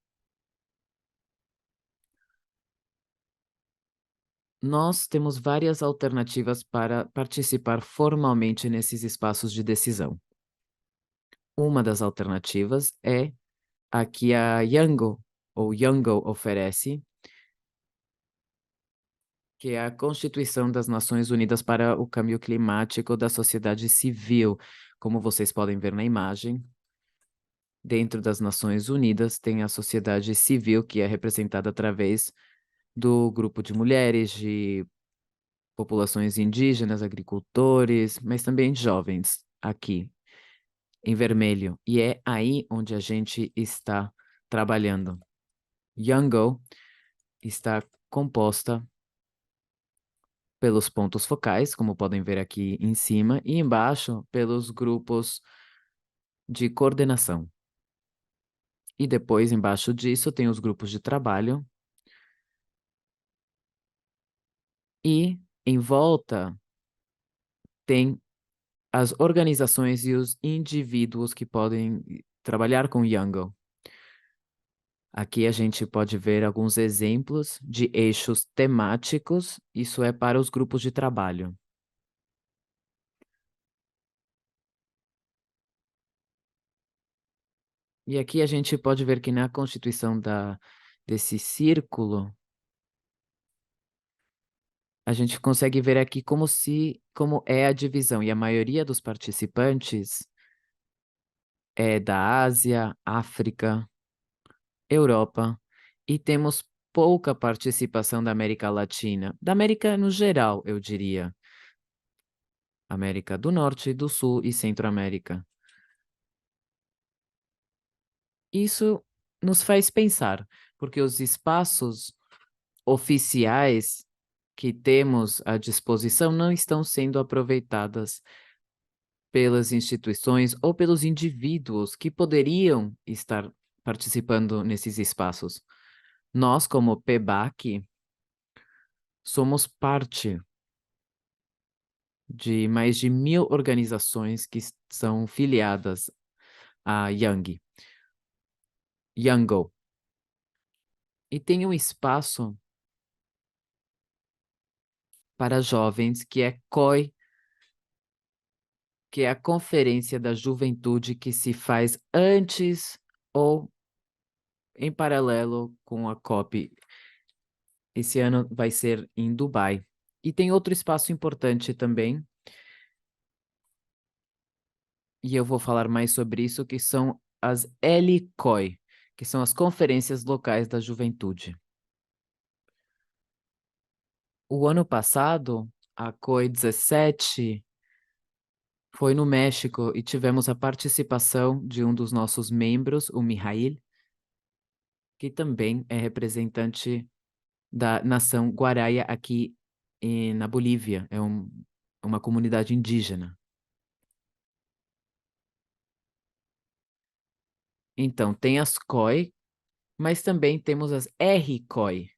Nós temos várias alternativas para participar formalmente nesses espaços de decisão. Uma das alternativas é a que a Yango oferece, que é a Constituição das Nações Unidas para o Câmbio Climático da Sociedade Civil. Como vocês podem ver na imagem, dentro das Nações Unidas tem a sociedade civil, que é representada através do grupo de mulheres, de populações indígenas, agricultores, mas também jovens, aqui em vermelho. E é aí onde a gente está trabalhando. Yango está composta pelos pontos focais, como podem ver aqui em cima, e embaixo pelos grupos de coordenação. E depois, embaixo disso, tem os grupos de trabalho. E em volta tem as organizações e os indivíduos que podem trabalhar com Yango. Aqui a gente pode ver alguns exemplos de eixos temáticos, isso é para os grupos de trabalho. E aqui a gente pode ver que na constituição desse círculo, a gente consegue ver aqui como é a divisão, e a maioria dos participantes é da Ásia, África, Europa, e temos pouca participação da América Latina, da América no geral, eu diria. América do Norte, do Sul e Centro-América. Isso nos faz pensar, porque os espaços oficiais que temos à disposição não estão sendo aproveitadas pelas instituições ou pelos indivíduos que poderiam estar participando nesses espaços. Nós, como PBAC, somos parte de mais de 1.000 organizações que são filiadas à Yango. E tem um espaço para jovens que é COI, que é a Conferência da Juventude que se faz antes ou em paralelo com a COP. Esse ano vai ser em Dubai. E tem outro espaço importante também, e eu vou falar mais sobre isso, que são as LCOI, que são as Conferências Locais da Juventude. O ano passado, a COI 17 foi no México e tivemos a participação de um dos nossos membros, o Mijail, que também é representante da nação Guaraya aqui na Bolívia. É uma comunidade indígena. Então, tem as COI, mas também temos as RCOI,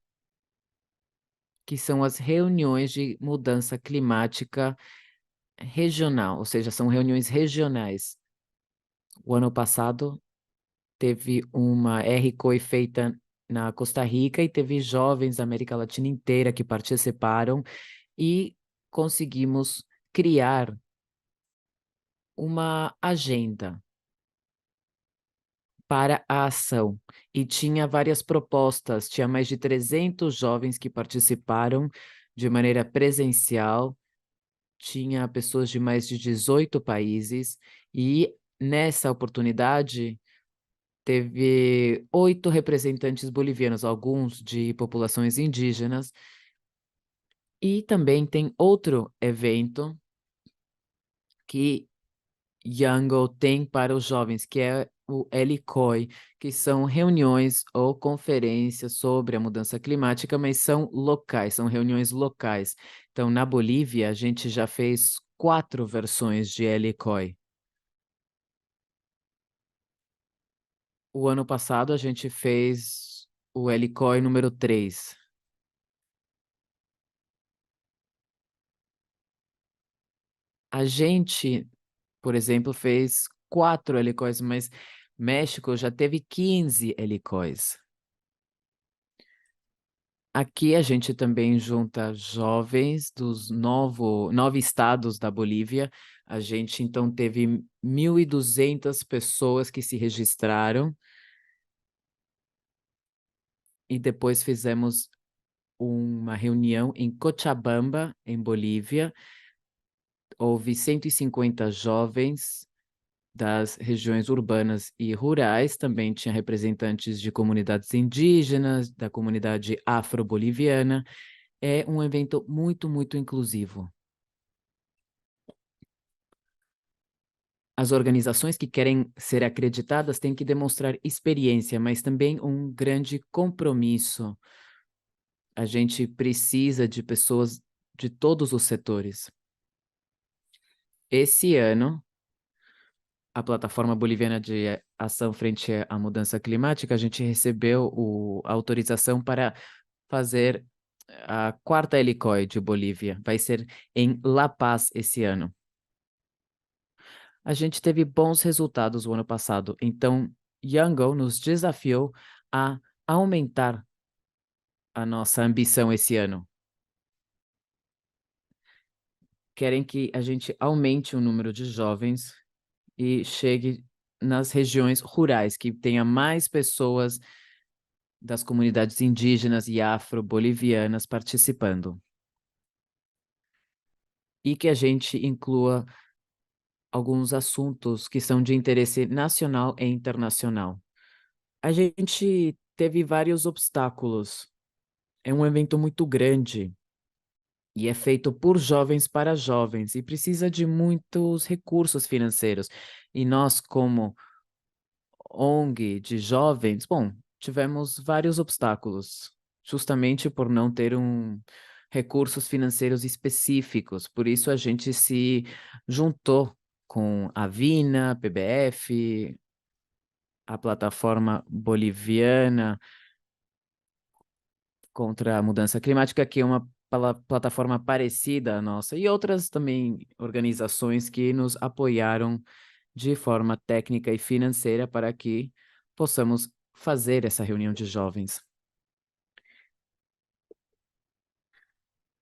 que são as reuniões de mudança climática regional, ou seja, são reuniões regionais. O ano passado teve uma RCOI feita na Costa Rica e teve jovens da América Latina inteira que participaram e conseguimos criar uma agenda para a ação. E tinha várias propostas, tinha mais de 300 jovens que participaram de maneira presencial, tinha pessoas de mais de 18 países, e nessa oportunidade teve 8 representantes bolivianos, alguns de populações indígenas, e também tem outro evento que Yango tem para os jovens, que é o LCOI, que são reuniões ou conferências sobre a mudança climática, mas são locais, são reuniões locais. Então, na Bolívia, a gente já fez 4 versões de LCOI. O ano passado, a gente fez o LCOI número 3. A gente, por exemplo, fez 4 LCOIs, mas México já teve 15 LCOIs. Aqui a gente também junta jovens dos 9 estados da Bolívia. A gente então teve 1.200 pessoas que se registraram e depois fizemos uma reunião em Cochabamba, em Bolívia. Houve 150 jovens das regiões urbanas e rurais, também tinha representantes de comunidades indígenas, da comunidade afro-boliviana. É um evento muito, muito inclusivo. As organizações que querem ser acreditadas têm que demonstrar experiência, mas também um grande compromisso. A gente precisa de pessoas de todos os setores. Esse ano, a Plataforma Boliviana de Ação Frente à Mudança Climática, a gente recebeu a autorização para fazer a 4ª LCOI de Bolívia. Vai ser em La Paz esse ano. A gente teve bons resultados o ano passado, então Yango nos desafiou a aumentar a nossa ambição esse ano. Querem que a gente aumente o número de jovens e chegue nas regiões rurais, que tenha mais pessoas das comunidades indígenas e afro-bolivianas participando. E que a gente inclua alguns assuntos que são de interesse nacional e internacional. A gente teve vários obstáculos. É um evento muito grande e é feito por jovens para jovens e precisa de muitos recursos financeiros. E nós, como ONG de jovens, bom, tivemos vários obstáculos, justamente por não ter recursos financeiros específicos. Por isso a gente se juntou com a Vina, PBF, a plataforma boliviana contra a mudança climática, que é uma plataforma parecida à nossa, e outras também organizações que nos apoiaram de forma técnica e financeira para que possamos fazer essa reunião de jovens.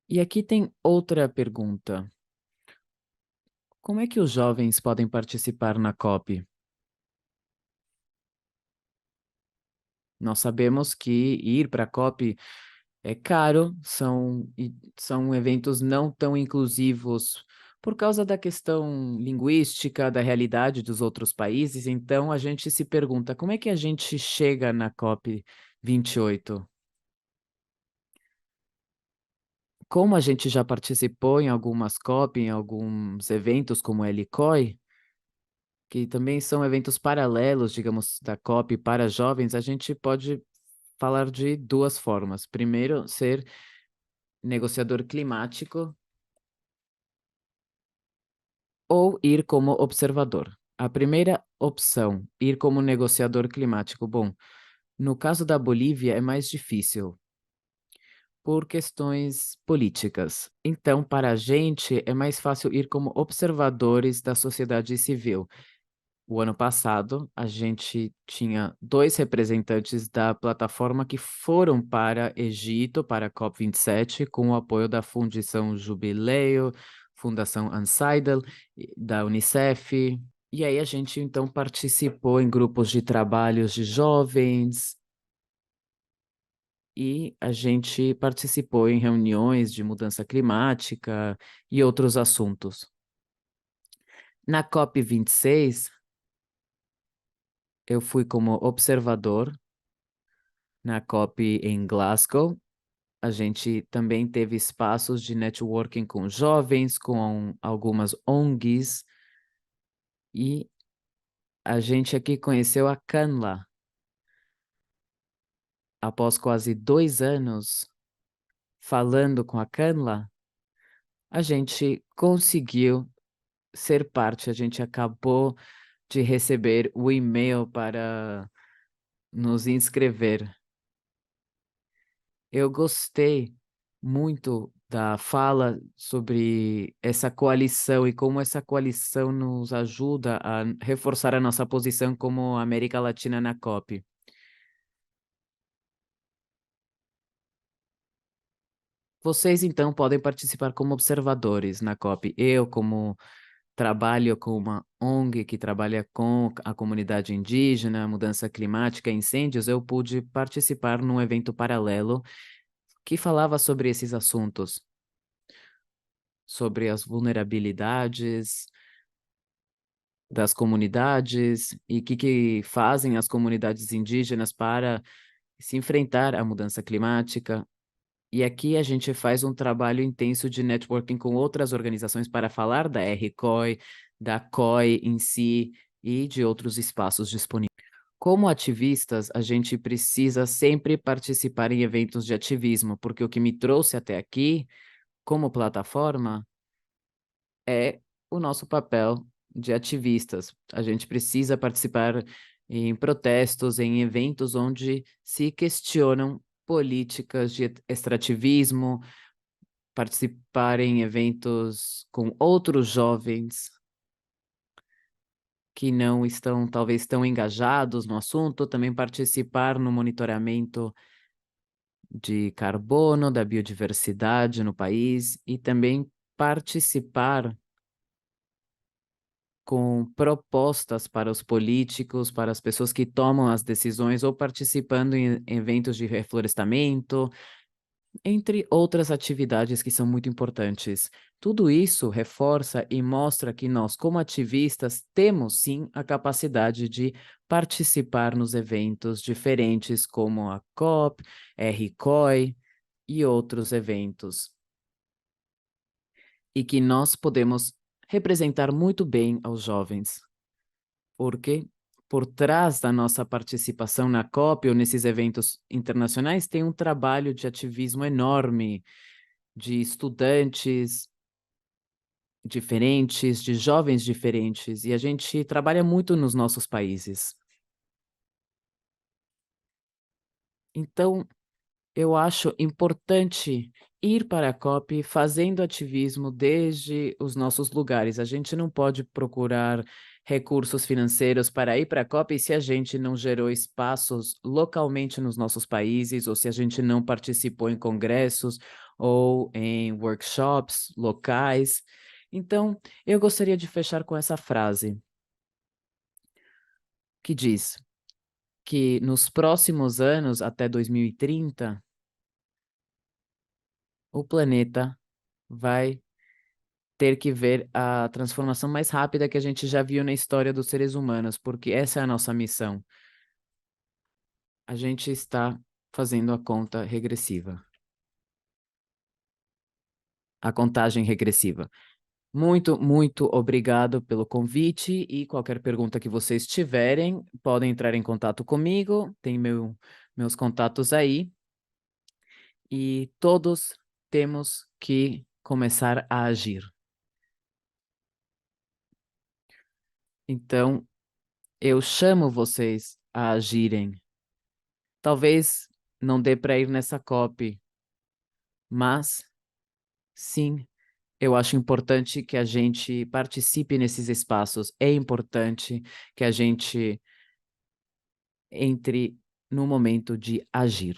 E aqui tem outra pergunta. Como é que os jovens podem participar na COP? Nós sabemos que ir para a COP é caro, são eventos não tão inclusivos por causa da questão linguística, da realidade dos outros países. Então, a gente se pergunta, como é que a gente chega na COP 28? Como a gente já participou em algumas COP, em alguns eventos como o LCOI, que também são eventos paralelos, digamos, da COP para jovens, a gente pode falar de 2 formas. Primeiro, ser negociador climático ou ir como observador. A primeira opção, ir como negociador climático. Bom, no caso da Bolívia é mais difícil por questões políticas. Então, para a gente é mais fácil ir como observadores da sociedade civil. o ano passado, a gente tinha 2 representantes da plataforma que foram para Egito, para a COP27, com o apoio da Fundição Jubileu, Fundação Unsidel, da Unicef. E aí a gente, então, participou em grupos de trabalhos de jovens e a gente participou em reuniões de mudança climática e outros assuntos. Na COP26, eu fui como observador na COP em Glasgow. A gente também teve espaços de networking com jovens, com algumas ONGs, e a gente aqui conheceu a Canla. Após quase 2 anos falando com a Canla, a gente conseguiu ser parte, a gente acabou de receber o e-mail para nos inscrever. Eu gostei muito da fala sobre essa coalição e como essa coalição nos ajuda a reforçar a nossa posição como América Latina na COP. Vocês, então, podem participar como observadores na COP. Eu, como trabalho com uma ONG que trabalha com a comunidade indígena, mudança climática, incêndios, eu pude participar num evento paralelo que falava sobre esses assuntos, sobre as vulnerabilidades das comunidades e o que fazem as comunidades indígenas para se enfrentar à mudança climática. E aqui a gente faz um trabalho intenso de networking com outras organizações para falar da RCOI, da COI em si e de outros espaços disponíveis. Como ativistas, a gente precisa sempre participar em eventos de ativismo, porque o que me trouxe até aqui, como plataforma, é o nosso papel de ativistas. A gente precisa participar em protestos, em eventos onde se questionam políticas de extrativismo, participar em eventos com outros jovens que não estão talvez tão engajados no assunto, também participar no monitoramento de carbono, da biodiversidade no país e também participar com propostas para os políticos, para as pessoas que tomam as decisões ou participando em eventos de reflorestamento, entre outras atividades que são muito importantes. Tudo isso reforça e mostra que nós, como ativistas, temos sim a capacidade de participar nos eventos diferentes, como a COP, RCOI e outros eventos. E que nós podemos representar muito bem aos jovens, porque por trás da nossa participação na COP ou nesses eventos internacionais tem um trabalho de ativismo enorme, de estudantes diferentes, de jovens diferentes, e a gente trabalha muito nos nossos países. Então, eu acho importante ir para a COP fazendo ativismo desde os nossos lugares. A gente não pode procurar recursos financeiros para ir para a COP se a gente não gerou espaços localmente nos nossos países, ou se a gente não participou em congressos ou em workshops locais. Então, eu gostaria de fechar com essa frase que diz que nos próximos anos, até 2030, o planeta vai ter que ver a transformação mais rápida que a gente já viu na história dos seres humanos, porque essa é a nossa missão. A gente está fazendo a conta regressiva. A contagem regressiva. Muito, muito obrigado pelo convite e qualquer pergunta que vocês tiverem, podem entrar em contato comigo, tem meus contatos aí. E todos temos que começar a agir. Então, eu chamo vocês a agirem. Talvez não dê para ir nessa COP, mas sim Eu acho importante que a gente participe nesses espaços. É importante que a gente entre no momento de agir.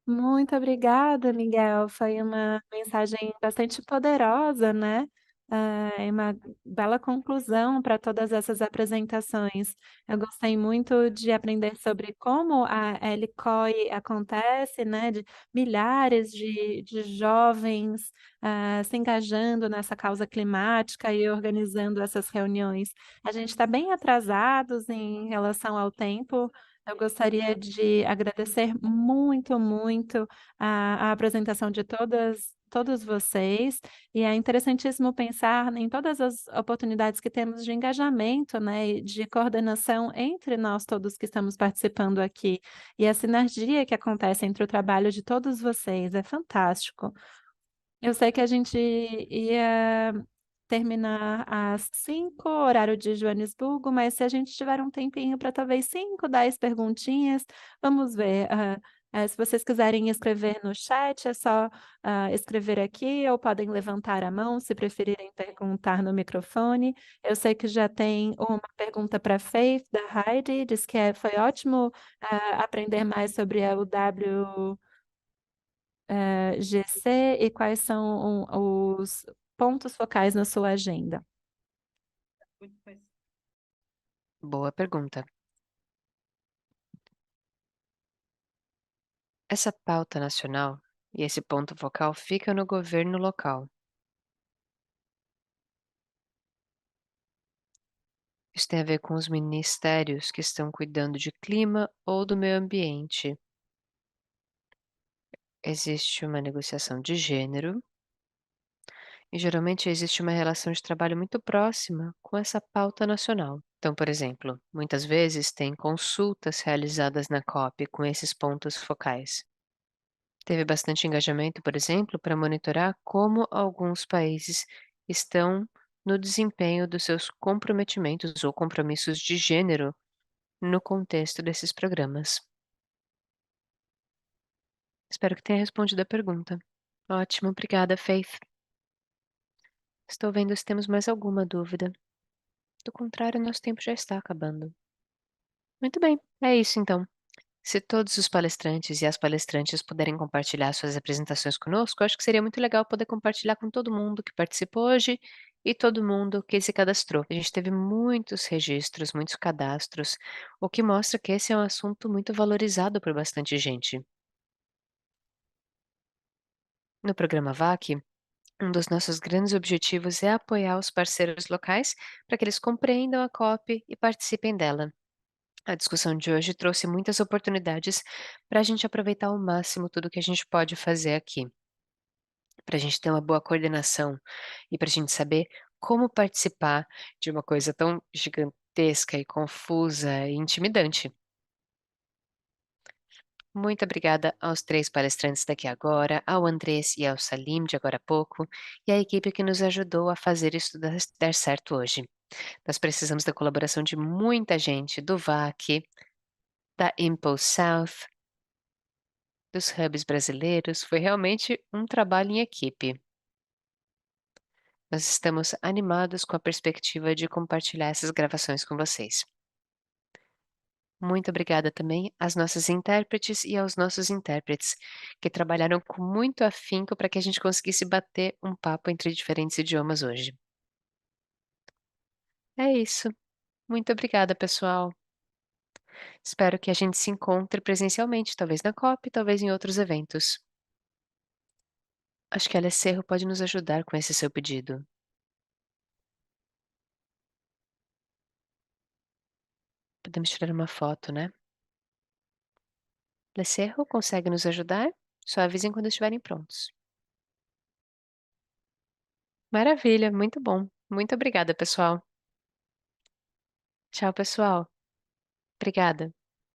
Muito obrigada, Miguel. Foi uma mensagem bastante poderosa, né? E uma bela conclusão para todas essas apresentações. Eu gostei muito de aprender sobre como a LCOI acontece, né? De milhares de jovens se engajando nessa causa climática e organizando essas reuniões. A gente está bem atrasados em relação ao tempo. Eu gostaria de agradecer muito, muito a apresentação de todos vocês, e é interessantíssimo pensar em todas as oportunidades que temos de engajamento, né, e de coordenação entre nós todos que estamos participando aqui, e a sinergia que acontece entre o trabalho de todos vocês, é fantástico. Eu sei que a gente ia terminar às 5, horário de Joanesburgo, mas se a gente tiver um tempinho para talvez 5, 10 perguntinhas, vamos ver. Se vocês quiserem escrever no chat, é só escrever aqui, ou podem levantar a mão se preferirem perguntar no microfone. Eu sei que já tem uma pergunta para Faith, da Heidi, diz que foi ótimo aprender mais sobre a UW GC e quais são os pontos focais na sua agenda. Boa pergunta. Essa pauta nacional e esse ponto focal fica no governo local. Isso tem a ver com os ministérios que estão cuidando de clima ou do meio ambiente. Existe uma negociação de gênero e geralmente existe uma relação de trabalho muito próxima com essa pauta nacional. Então, por exemplo, muitas vezes tem consultas realizadas na COP com esses pontos focais. Teve bastante engajamento, por exemplo, para monitorar como alguns países estão no desempenho dos seus comprometimentos ou compromissos de gênero no contexto desses programas. Espero que tenha respondido a pergunta. Ótimo, obrigada, Faith. Estou vendo se temos mais alguma dúvida. Do contrário, nosso tempo já está acabando. Muito bem, é isso então. Se todos os palestrantes e as palestrantes puderem compartilhar suas apresentações conosco, eu acho que seria muito legal poder compartilhar com todo mundo que participou hoje e todo mundo que se cadastrou. A gente teve muitos registros, muitos cadastros, o que mostra que esse é um assunto muito valorizado por bastante gente. No programa VAC, um dos nossos grandes objetivos é apoiar os parceiros locais para que eles compreendam a COP e participem dela. A discussão de hoje trouxe muitas oportunidades para a gente aproveitar ao máximo tudo que a gente pode fazer aqui, para a gente ter uma boa coordenação e para a gente saber como participar de uma coisa tão gigantesca e confusa e intimidante. Muito obrigada aos 3 palestrantes daqui agora, ao Andrés e ao Salim de agora a pouco, e à equipe que nos ajudou a fazer isso dar certo hoje. Nós precisamos da colaboração de muita gente, do VAC, da Impulse South, dos hubs brasileiros, foi realmente um trabalho em equipe. Nós estamos animados com a perspectiva de compartilhar essas gravações com vocês. Muito obrigada também às nossas intérpretes e aos nossos intérpretes, que trabalharam com muito afinco para que a gente conseguisse bater um papo entre diferentes idiomas hoje. É isso. Muito obrigada, pessoal. Espero que a gente se encontre presencialmente, talvez na COP, talvez em outros eventos. Acho que a Alesserro pode nos ajudar com esse seu pedido. Podemos tirar uma foto, né? Alesserro, consegue nos ajudar? Só avisem quando estiverem prontos. Maravilha, muito bom. Muito obrigada, pessoal. Tchau, pessoal. Obrigada.